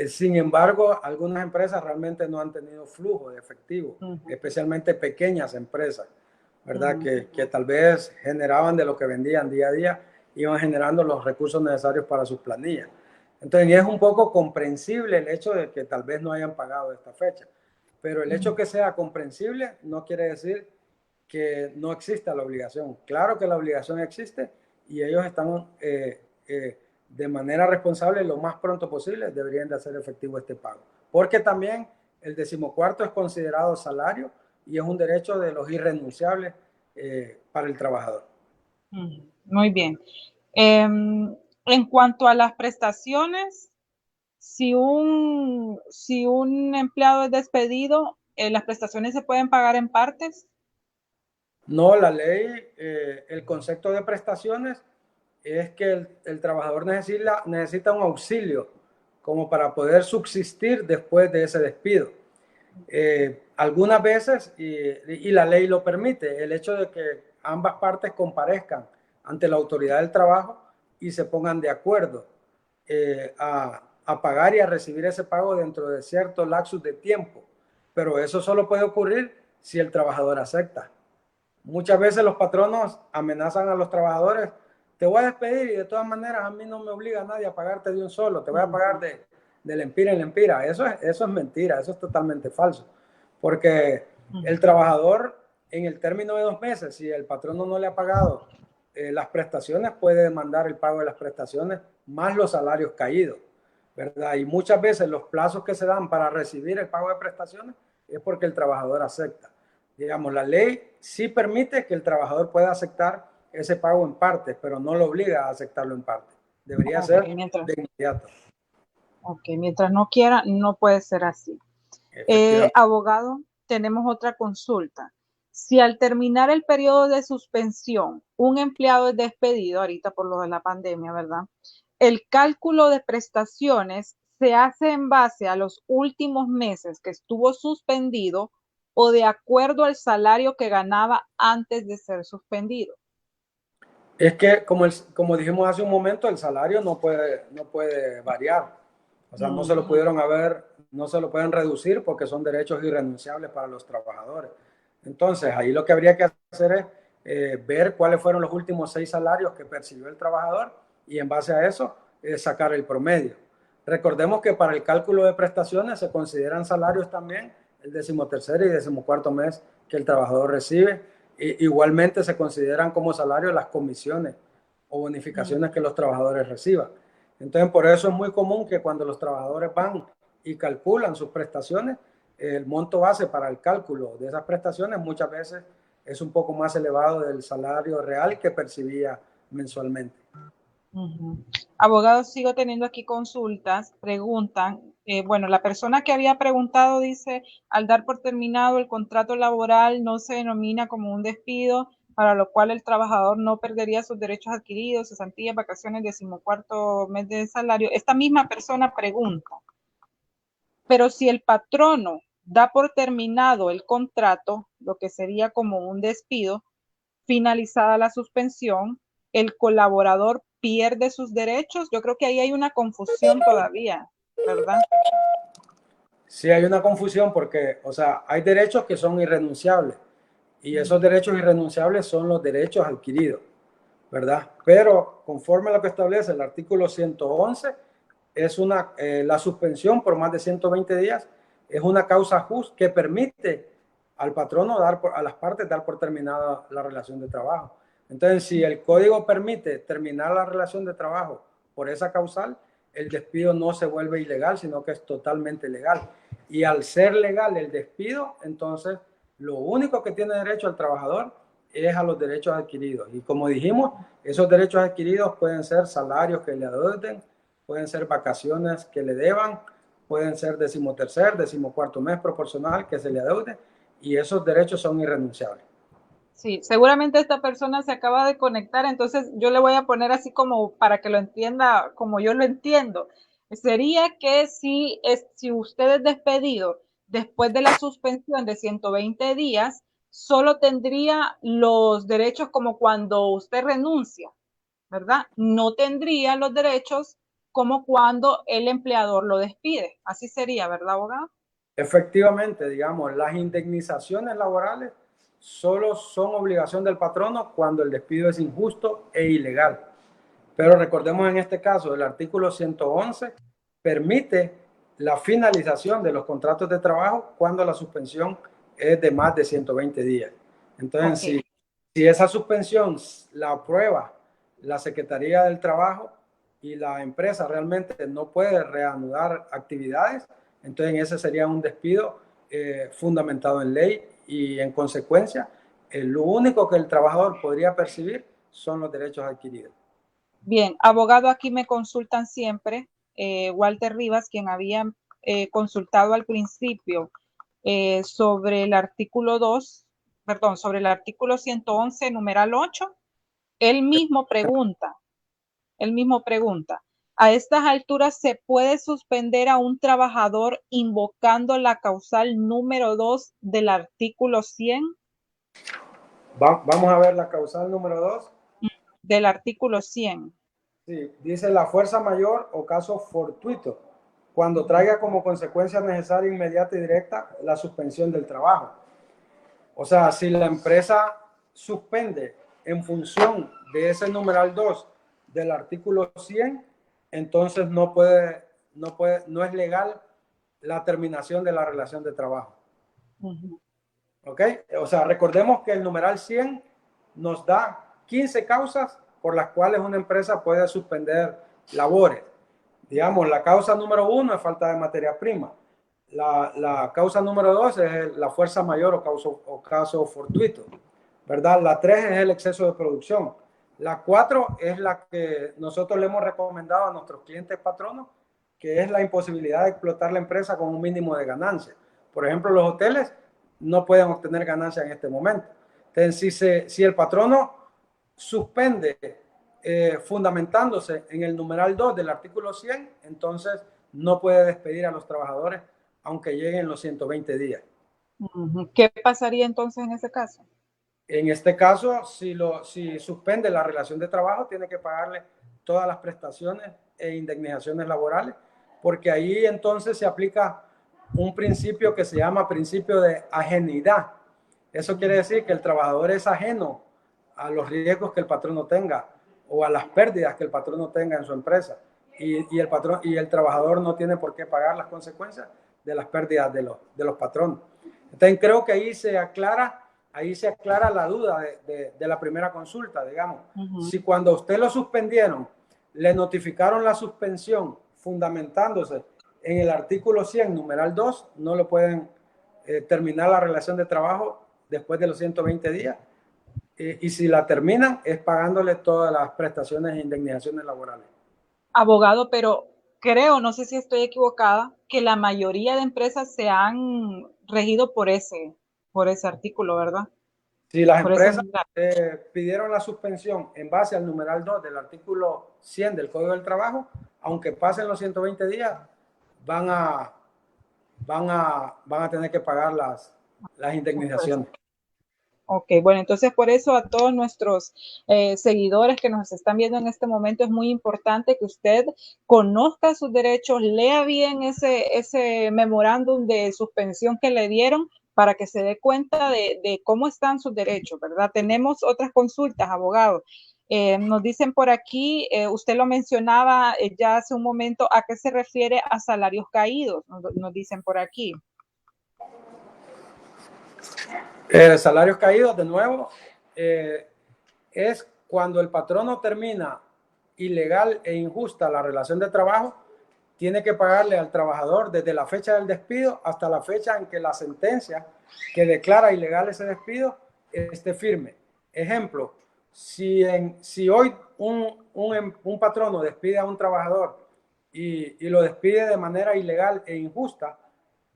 Sin embargo, algunas empresas realmente no han tenido flujo de efectivo, especialmente pequeñas empresas, ¿verdad? Que tal vez generaban de lo que vendían día a día, iban generando los recursos necesarios para sus planillas. Entonces, es un poco comprensible el hecho de que tal vez no hayan pagado esta fecha, pero el hecho que sea comprensible no quiere decir que no exista la obligación. Claro que la obligación existe y ellos están de manera responsable lo más pronto posible deberían de hacer efectivo este pago. Porque también el 14º es considerado salario y es un derecho de los irrenunciables para el trabajador. Muy bien. En cuanto a las prestaciones, si un empleado es despedido, ¿las prestaciones se pueden pagar en partes? No, la ley, el concepto de prestaciones es que el trabajador necesita un auxilio como para poder subsistir después de ese despido. Algunas veces, y la ley lo permite, el hecho de que ambas partes comparezcan ante la autoridad del trabajo y se pongan de acuerdo a pagar y a recibir ese pago dentro de cierto lapsus de tiempo. Pero eso solo puede ocurrir si el trabajador acepta. Muchas veces los patronos amenazan a los trabajadores: te voy a despedir y de todas maneras a mí no me obliga a nadie a pagarte de un solo, te voy a pagar de lempira en lempira. Eso es mentira, eso es totalmente falso. Porque el trabajador, en el término de 2 meses, si el patrono no le ha pagado las prestaciones, puede demandar el pago de las prestaciones más los salarios caídos, ¿verdad? Y muchas veces los plazos que se dan para recibir el pago de prestaciones es porque el trabajador acepta. Digamos, la ley sí permite que el trabajador pueda aceptar ese pago en partes, pero no lo obliga a aceptarlo en parte. Debería ser de inmediato. Ok, mientras no quiera, no puede ser así. Abogado, tenemos otra consulta. Si al terminar el periodo de suspensión, un empleado es despedido, ahorita por lo de la pandemia, ¿verdad? El cálculo de prestaciones se hace en base a los últimos meses que estuvo suspendido o de acuerdo al salario que ganaba antes de ser suspendido. Es que, como dijimos hace un momento, el salario no puede variar. O sea, no se lo pueden reducir porque son derechos irrenunciables para los trabajadores. Entonces, ahí lo que habría que hacer es ver cuáles fueron los últimos 6 salarios que percibió el trabajador y en base a eso sacar el promedio. Recordemos que para el cálculo de prestaciones se consideran salarios también el 13º y 14º mes que el trabajador recibe. Igualmente se consideran como salario las comisiones o bonificaciones que los trabajadores reciban. Entonces, por eso es muy común que cuando los trabajadores van y calculan sus prestaciones, el monto base para el cálculo de esas prestaciones muchas veces es un poco más elevado del salario real que percibía mensualmente. Abogado, sigo teniendo aquí consultas, preguntan, bueno, la persona que había preguntado dice: al dar por terminado el contrato laboral no se denomina como un despido, para lo cual el trabajador no perdería sus derechos adquiridos, cesantías, vacaciones, 14º mes de salario. Esta misma persona pregunta, pero si el patrono da por terminado el contrato, lo que sería como un despido, finalizada la suspensión, el colaborador pierde sus derechos. Yo creo que ahí hay una confusión todavía, ¿verdad? Sí, hay una confusión porque, o sea, hay derechos que son irrenunciables y esos derechos irrenunciables son los derechos adquiridos, ¿verdad? Pero conforme a lo que establece el artículo 111, es la suspensión por más de 120 días es una causa justa que permite al patrono a las partes dar por terminada la relación de trabajo. Entonces, si el código permite terminar la relación de trabajo por esa causal, el despido no se vuelve ilegal, sino que es totalmente legal. Y al ser legal el despido, entonces lo único que tiene derecho el trabajador es a los derechos adquiridos. Y como dijimos, esos derechos adquiridos pueden ser salarios que le adeuden, pueden ser vacaciones que le deban, pueden ser 13º, 14º mes proporcional que se le adeude, y esos derechos son irrenunciables. Sí, seguramente esta persona se acaba de conectar, entonces yo le voy a poner así como para que lo entienda como yo lo entiendo. Sería que si usted es despedido después de la suspensión de 120 días, solo tendría los derechos como cuando usted renuncia, ¿verdad? No tendría los derechos como cuando el empleador lo despide. Así sería, ¿verdad, abogado? Efectivamente, digamos, las indemnizaciones laborales solo son obligación del patrono cuando el despido es injusto e ilegal. Pero recordemos en este caso, el artículo 111 permite la finalización de los contratos de trabajo cuando la suspensión es de más de 120 días. Entonces, si esa suspensión la aprueba la Secretaría del Trabajo y la empresa realmente no puede reanudar actividades, entonces ese sería un despido fundamentado en ley y en consecuencia lo único que el trabajador podría percibir son los derechos adquiridos. Bien, abogado, aquí me consultan siempre, Walter Rivas, quien había consultado al principio sobre el artículo 2, perdón, sobre el artículo 111, numeral 8, él mismo pregunta, ¿a estas alturas se puede suspender a un trabajador invocando la causal número 2 del artículo 100? Vamos a ver la causal número 2. Del artículo 100. Sí, dice la fuerza mayor o caso fortuito, cuando traiga como consecuencia necesaria, inmediata y directa la suspensión del trabajo. O sea, si la empresa suspende en función de ese numeral 2 del artículo 100, entonces no es legal la terminación de la relación de trabajo. ¿Ok? O sea, recordemos que el numeral 100 nos da 15 causas por las cuales una empresa puede suspender labores. Digamos, la causa número 1 es falta de materia prima. La causa número 2 es la fuerza mayor o caso fortuito, ¿verdad? La 3 es el exceso de producción. La 4 es la que nosotros le hemos recomendado a nuestros clientes patronos, que es la imposibilidad de explotar la empresa con un mínimo de ganancia. Por ejemplo, los hoteles no pueden obtener ganancia en este momento. Entonces, si el patrono suspende fundamentándose en el numeral 2 del artículo 100, entonces no puede despedir a los trabajadores aunque lleguen los 120 días. ¿Qué pasaría entonces en ese caso? En este caso, si suspende la relación de trabajo, tiene que pagarle todas las prestaciones e indemnizaciones laborales, porque ahí entonces se aplica un principio que se llama principio de ajenidad. Eso quiere decir que el trabajador es ajeno a los riesgos que el patrono tenga o a las pérdidas que el patrono tenga en su empresa. Y el trabajador no tiene por qué pagar las consecuencias de las pérdidas de los patronos. Entonces creo que ahí se aclara la duda de la primera consulta, digamos. Si cuando usted lo suspendieron, le notificaron la suspensión fundamentándose en el artículo 100, numeral 2, no lo pueden terminar la relación de trabajo después de los 120 días. Y si la terminan, es pagándole todas las prestaciones e indemnizaciones laborales. Abogado, pero creo, no sé si estoy equivocada, que la mayoría de empresas se han regido por ese artículo, ¿verdad? Si las empresas pidieron la suspensión en base al numeral 2 del artículo 100 del Código del Trabajo, aunque pasen los 120 días, van a tener que pagar las indemnizaciones. Ok, bueno, entonces por eso a todos nuestros seguidores que nos están viendo en este momento es muy importante que usted conozca sus derechos, lea bien ese memorándum de suspensión que le dieron para que se dé cuenta de cómo están sus derechos, ¿verdad? Tenemos otras consultas, abogado. Nos dicen por aquí, usted lo mencionaba ya hace un momento, ¿a qué se refiere a salarios caídos? Nos dicen por aquí. Salarios caídos, de nuevo, es cuando el patrono termina ilegal e injusta la relación de trabajo, tiene que pagarle al trabajador desde la fecha del despido hasta la fecha en que la sentencia que declara ilegal ese despido esté firme. Ejemplo, si hoy un patrono despide a un trabajador y lo despide de manera ilegal e injusta,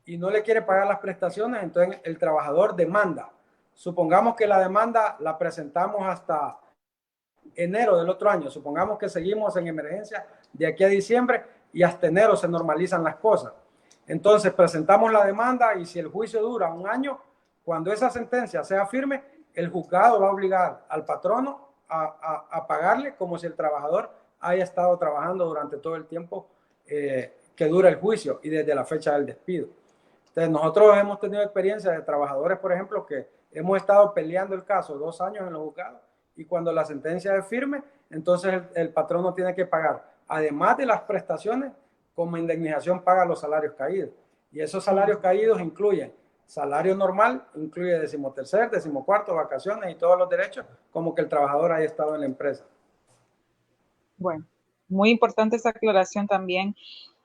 y no le quiere pagar las prestaciones, entonces el trabajador demanda. Supongamos que la demanda la presentamos hasta enero del otro año. Supongamos que seguimos en emergencia de aquí a diciembre y hasta enero se normalizan las cosas. Entonces presentamos la demanda y si el juicio dura un año, cuando esa sentencia sea firme, el juzgado va a obligar al patrono a pagarle como si el trabajador haya estado trabajando durante todo el tiempo que dura el juicio y desde la fecha del despido. Entonces, nosotros hemos tenido experiencia de trabajadores, por ejemplo, que hemos estado peleando el caso 2 años en los juzgados y cuando la sentencia es firme, entonces el patrono tiene que pagar, además de las prestaciones, como indemnización paga los salarios caídos. Y esos salarios caídos incluyen salario normal, incluye 13º, 14º, vacaciones y todos los derechos, como que el trabajador haya estado en la empresa. Bueno, muy importante esa aclaración también.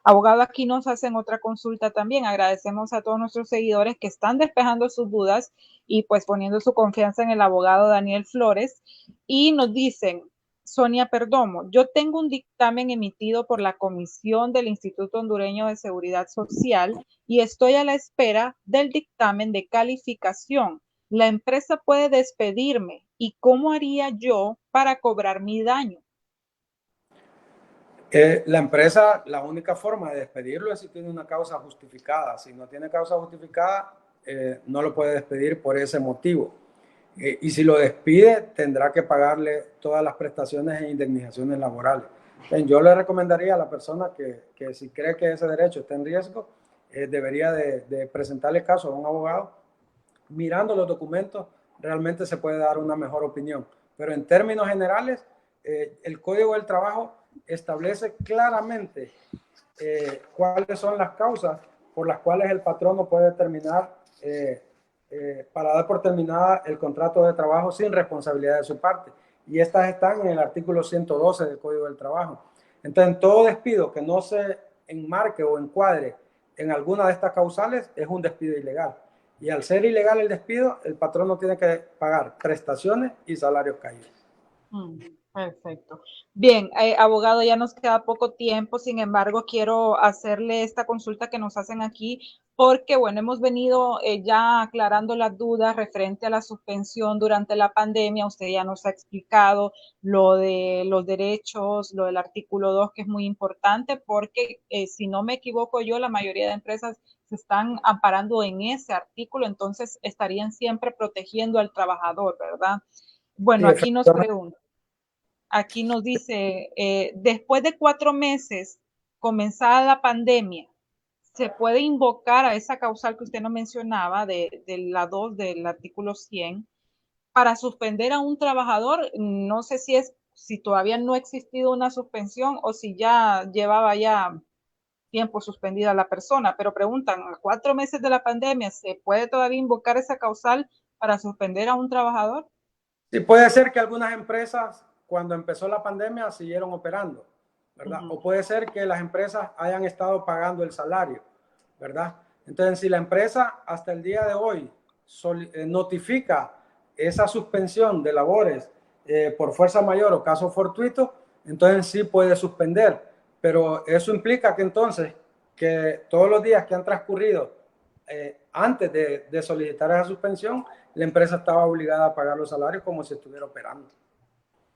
Abogado, aquí nos hacen otra consulta también. Agradecemos a todos nuestros seguidores que están despejando sus dudas y pues poniendo su confianza en el abogado Daniel Flores. Y nos dicen, Sonia Perdomo, yo tengo un dictamen emitido por la Comisión del Instituto Hondureño de Seguridad Social y estoy a la espera del dictamen de calificación. La empresa puede despedirme. ¿Y cómo haría yo para cobrar mi daño? La empresa, la única forma de despedirlo es si tiene una causa justificada. Si no tiene causa justificada, no lo puede despedir por ese motivo. Y si lo despide, tendrá que pagarle todas las prestaciones e indemnizaciones laborales. Entonces, yo le recomendaría a la persona que si cree que ese derecho está en riesgo, debería de presentarle caso a un abogado. Mirando los documentos, realmente se puede dar una mejor opinión. Pero en términos generales, el Código del Trabajo establece claramente cuáles son las causas por las cuales el patrono puede terminar para dar por terminada el contrato de trabajo sin responsabilidad de su parte. Y estas están en el artículo 112 del Código del Trabajo. Entonces, todo despido que no se enmarque o encuadre en alguna de estas causales es un despido ilegal. Y al ser ilegal el despido, el patrono tiene que pagar prestaciones y salarios caídos. Perfecto. Bien, abogado, ya nos queda poco tiempo, sin embargo, quiero hacerle esta consulta que nos hacen aquí, porque, bueno, hemos venido ya aclarando las dudas referente a la suspensión durante la pandemia. Usted ya nos ha explicado lo de los derechos, lo del artículo 2, que es muy importante, porque si no me equivoco yo, la mayoría de empresas se están amparando en ese artículo, entonces estarían siempre protegiendo al trabajador, ¿verdad? Bueno, Sí, aquí nos pregunta. Aquí nos dice, después de 4 meses comenzada la pandemia, ¿se puede invocar a esa causal que usted nos mencionaba de la 2 del artículo 100 para suspender a un trabajador? No sé si todavía no ha existido una suspensión o si ya llevaba ya tiempo suspendida la persona, pero preguntan, a 4 meses de la pandemia, ¿se puede todavía invocar esa causal para suspender a un trabajador? Sí, puede ser que algunas empresas, cuando empezó la pandemia, siguieron operando, ¿verdad? O puede ser que las empresas hayan estado pagando el salario, ¿verdad? Entonces, si la empresa hasta el día de hoy notifica esa suspensión de labores por fuerza mayor o caso fortuito, entonces sí puede suspender. Pero eso implica que entonces, que todos los días que han transcurrido antes de solicitar esa suspensión, la empresa estaba obligada a pagar los salarios como si estuviera operando.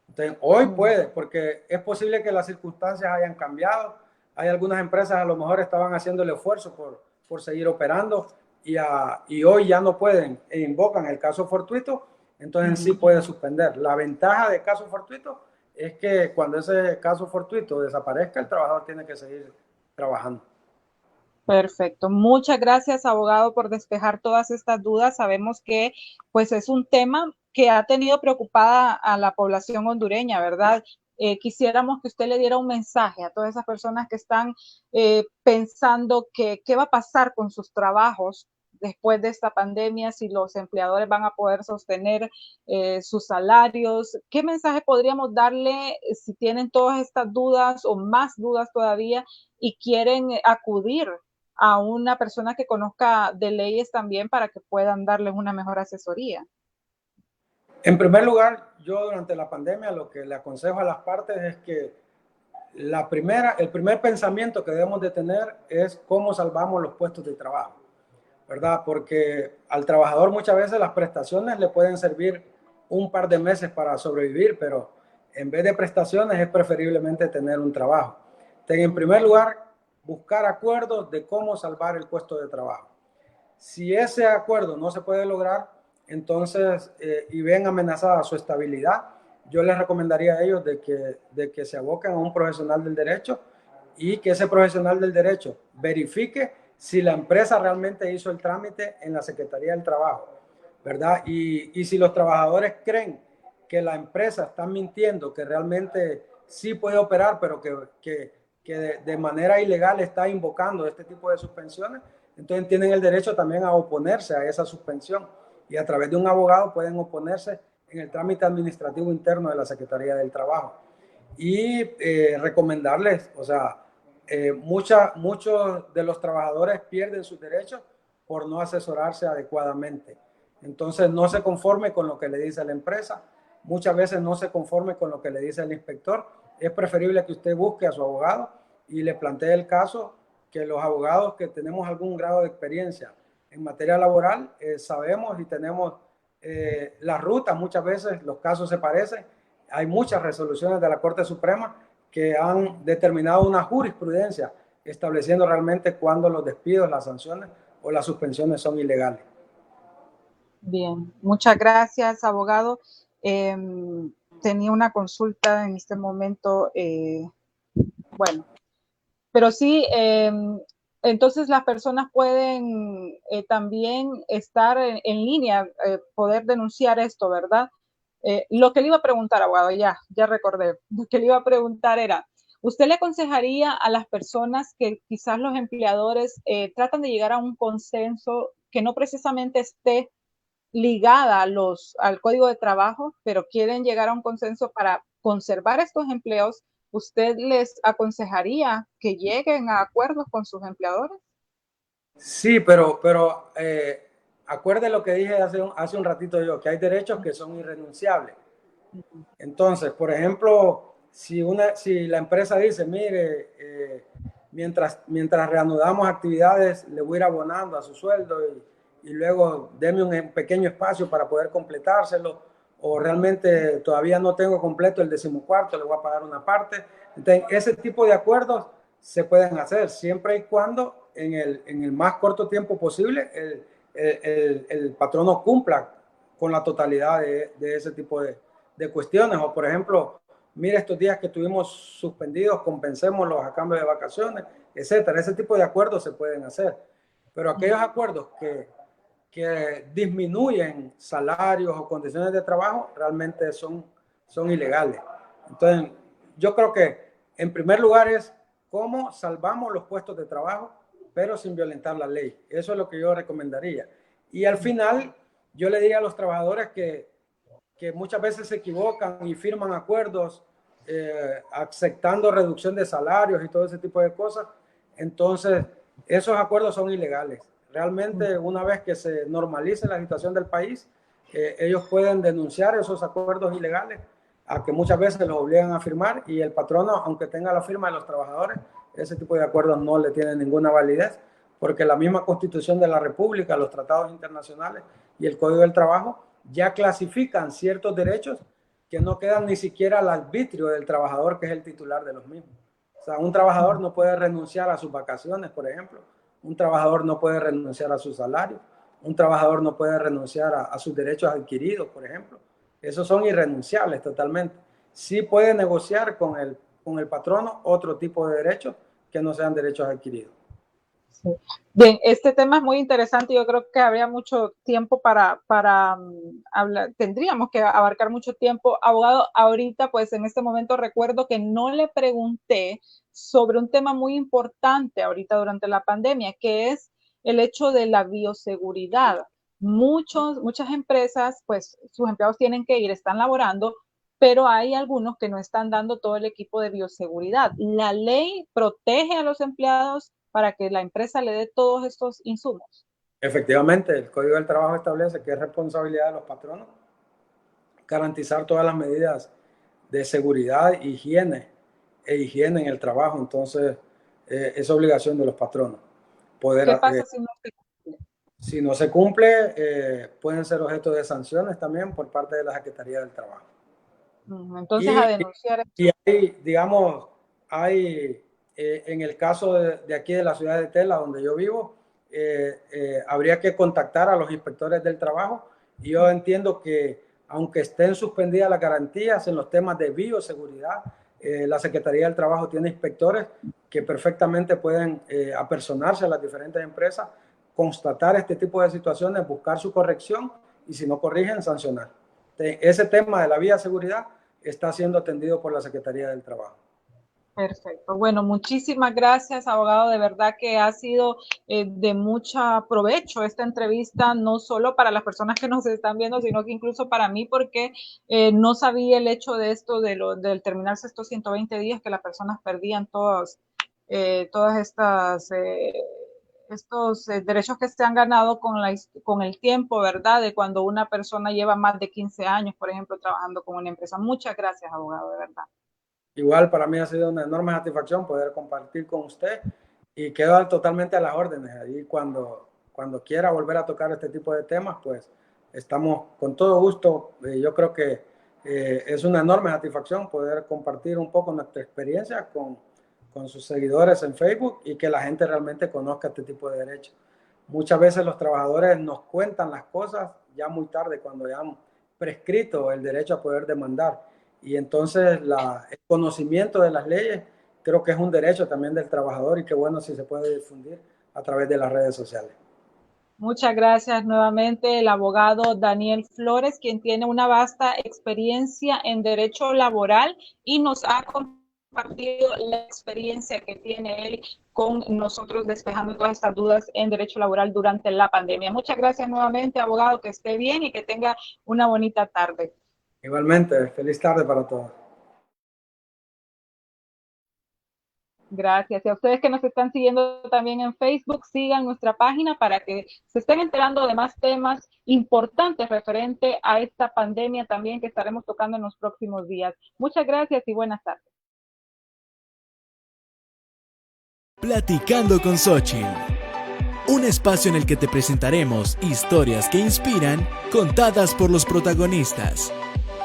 Entonces, hoy puede, porque es posible que las circunstancias hayan cambiado. Hay algunas empresas a lo mejor estaban haciendo el esfuerzo por seguir operando y hoy ya no pueden e invocan el caso fortuito, entonces sí puede suspender. La ventaja de caso fortuito es que cuando ese caso fortuito desaparezca, el trabajador tiene que seguir trabajando. Perfecto. Muchas gracias, abogado, por despejar todas estas dudas. Sabemos que pues es un tema que ha tenido preocupada a la población hondureña, ¿verdad? Quisiéramos que usted le diera un mensaje a todas esas personas que están pensando que qué va a pasar con sus trabajos después de esta pandemia, si los empleadores van a poder sostener sus salarios. ¿Qué mensaje podríamos darle si tienen todas estas dudas o más dudas todavía y quieren acudir a una persona que conozca de leyes también para que puedan darles una mejor asesoría? En primer lugar, yo durante la pandemia lo que le aconsejo a las partes es que el primer pensamiento que debemos de tener es cómo salvamos los puestos de trabajo, ¿verdad? Porque al trabajador muchas veces las prestaciones le pueden servir un par de meses para sobrevivir, pero en vez de prestaciones es preferiblemente tener un trabajo. Entonces, en primer lugar, buscar acuerdos de cómo salvar el puesto de trabajo. Si ese acuerdo no se puede lograr, entonces, y ven amenazada su estabilidad, yo les recomendaría a ellos de que se aboquen a un profesional del derecho y que ese profesional del derecho verifique si la empresa realmente hizo el trámite en la Secretaría del Trabajo, ¿verdad? Y si los trabajadores creen que la empresa está mintiendo, que realmente sí puede operar, pero que de manera ilegal está invocando este tipo de suspensiones, entonces tienen el derecho también a oponerse a esa suspensión y a través de un abogado pueden oponerse en el trámite administrativo interno de la Secretaría del Trabajo. Y recomendarles, o sea, muchos de los trabajadores pierden sus derechos por no asesorarse adecuadamente. Entonces no se conforme con lo que le dice la empresa, muchas veces no se conforme con lo que le dice el inspector. Es preferible que usted busque a su abogado y le plantee el caso, que los abogados que tenemos algún grado de experiencia en materia laboral sabemos y tenemos la ruta. Muchas veces los casos se parecen. Hay muchas resoluciones de la Corte Suprema que han determinado una jurisprudencia estableciendo realmente cuándo los despidos, las sanciones o las suspensiones son ilegales. Bien, muchas gracias, abogado. Tenía una consulta en este momento, bueno, pero sí, entonces las personas pueden también estar en línea, poder denunciar esto, ¿verdad? Lo que le iba a preguntar, abogado, ya recordé, lo que le iba a preguntar era, ¿usted le aconsejaría a las personas que quizás los empleadores tratan de llegar a un consenso que no precisamente esté ligada al código de trabajo, pero quieren llegar a un consenso para conservar estos empleos? ¿Usted les aconsejaría que lleguen a acuerdos con sus empleadores? Sí, pero acuerde lo que dije hace un ratito yo, que hay derechos que son irrenunciables. Entonces, por ejemplo, si la empresa dice, mire, mientras reanudamos actividades, le voy a ir abonando a su sueldo y luego deme un pequeño espacio para poder completárselo, o realmente todavía no tengo completo el 14º, le voy a pagar una parte. Entonces, ese tipo de acuerdos se pueden hacer siempre y cuando en el más corto tiempo posible el patrono cumpla con la totalidad de ese tipo de cuestiones. O por ejemplo, mire, estos días que tuvimos suspendidos, compensémoslos a cambio de vacaciones, etcétera. Ese tipo de acuerdos se pueden hacer. Pero aquellos acuerdos que disminuyen salarios o condiciones de trabajo realmente son ilegales. Entonces, yo creo que en primer lugar es cómo salvamos los puestos de trabajo, pero sin violentar la ley. Eso es lo que yo recomendaría. Y al final, yo le diría a los trabajadores que muchas veces se equivocan y firman acuerdos aceptando reducción de salarios y todo ese tipo de cosas. Entonces, esos acuerdos son ilegales. Realmente, una vez que se normalice la situación del país, ellos pueden denunciar esos acuerdos ilegales, a que muchas veces los obligan a firmar, y el patrono, aunque tenga la firma de los trabajadores, ese tipo de acuerdos no le tienen ninguna validez, porque la misma Constitución de la República, los tratados internacionales y el Código del Trabajo ya clasifican ciertos derechos que no quedan ni siquiera al arbitrio del trabajador, que es el titular de los mismos. O sea, un trabajador no puede renunciar a sus vacaciones, por ejemplo. Un trabajador no puede renunciar a su salario. Un trabajador no puede renunciar a sus derechos adquiridos, por ejemplo. Esos son irrenunciables totalmente. Sí puede negociar con el patrono otro tipo de derechos que no sean derechos adquiridos. Sí. Bien, este tema es muy interesante. Yo creo que habría mucho tiempo para hablar, tendríamos que abarcar mucho tiempo. Abogado, ahorita, pues en este momento recuerdo que no le pregunté sobre un tema muy importante ahorita durante la pandemia, que es el hecho de la bioseguridad. Muchas empresas, pues sus empleados tienen que ir, están laborando, pero hay algunos que no están dando todo el equipo de bioseguridad. ¿La ley protege a los empleados para que la empresa le dé todos estos insumos? Efectivamente, el Código del Trabajo establece que es responsabilidad de los patronos garantizar todas las medidas de seguridad, higiene en el trabajo. Entonces, es obligación de los patronos poder. ¿Qué pasa si no se cumple? Si no se cumple, pueden ser objeto de sanciones también por parte de la Secretaría del Trabajo. Entonces, a denunciar. Y hay, digamos, en el caso de aquí de la ciudad de Tela, donde yo vivo, habría que contactar a los inspectores del trabajo. Y yo entiendo que, aunque estén suspendidas las garantías en los temas de bioseguridad, la Secretaría del Trabajo tiene inspectores que perfectamente pueden apersonarse a las diferentes empresas, constatar este tipo de situaciones, buscar su corrección y, si no corrigen, sancionar. Ese tema de la bioseguridad está siendo atendido por la Secretaría del Trabajo. Perfecto. Bueno, muchísimas gracias, abogado. De verdad que ha sido de mucho provecho esta entrevista, no solo para las personas que nos están viendo, sino que incluso para mí, porque no sabía el hecho de esto, del terminarse estos 120 días, que las personas perdían todos todas estas estos derechos que se han ganado con el tiempo, ¿verdad? De cuando una persona lleva más de 15 años, por ejemplo, trabajando con una empresa. Muchas gracias, abogado, de verdad. Igual para mí ha sido una enorme satisfacción poder compartir con usted y quedo totalmente a las órdenes. Ahí cuando quiera volver a tocar este tipo de temas, pues estamos con todo gusto. Yo creo que es una enorme satisfacción poder compartir un poco nuestra experiencia con sus seguidores en Facebook y que la gente realmente conozca este tipo de derechos. Muchas veces los trabajadores nos cuentan las cosas ya muy tarde, cuando ya han prescrito el derecho a poder demandar. Y entonces el conocimiento de las leyes creo que es un derecho también del trabajador, y qué bueno si se puede difundir a través de las redes sociales. Muchas gracias nuevamente, el abogado Daniel Flores, quien tiene una vasta experiencia en derecho laboral y nos ha compartido la experiencia que tiene él con nosotros despejando todas estas dudas en derecho laboral durante la pandemia. Muchas gracias nuevamente, abogado, que esté bien y que tenga una bonita tarde. Igualmente, feliz tarde para todos. Gracias. Y a ustedes que nos están siguiendo también en Facebook, sigan nuestra página para que se estén enterando de más temas importantes referente a esta pandemia también que estaremos tocando en los próximos días. Muchas gracias y buenas tardes. Platicando con Xochitl. Un espacio en el que te presentaremos historias que inspiran, contadas por los protagonistas.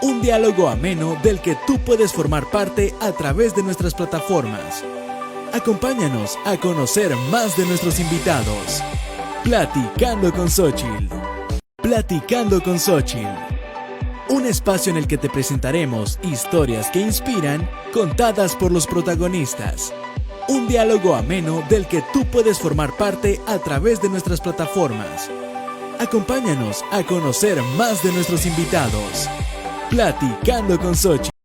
Un diálogo ameno del que tú puedes formar parte a través de nuestras plataformas. Acompáñanos a conocer más de nuestros invitados. Platicando con Xochitl. Platicando con Xochitl. Un espacio en el que te presentaremos historias que inspiran, contadas por los protagonistas. Un diálogo ameno del que tú puedes formar parte a través de nuestras plataformas. Acompáñanos a conocer más de nuestros invitados. Platicando con Xochitl.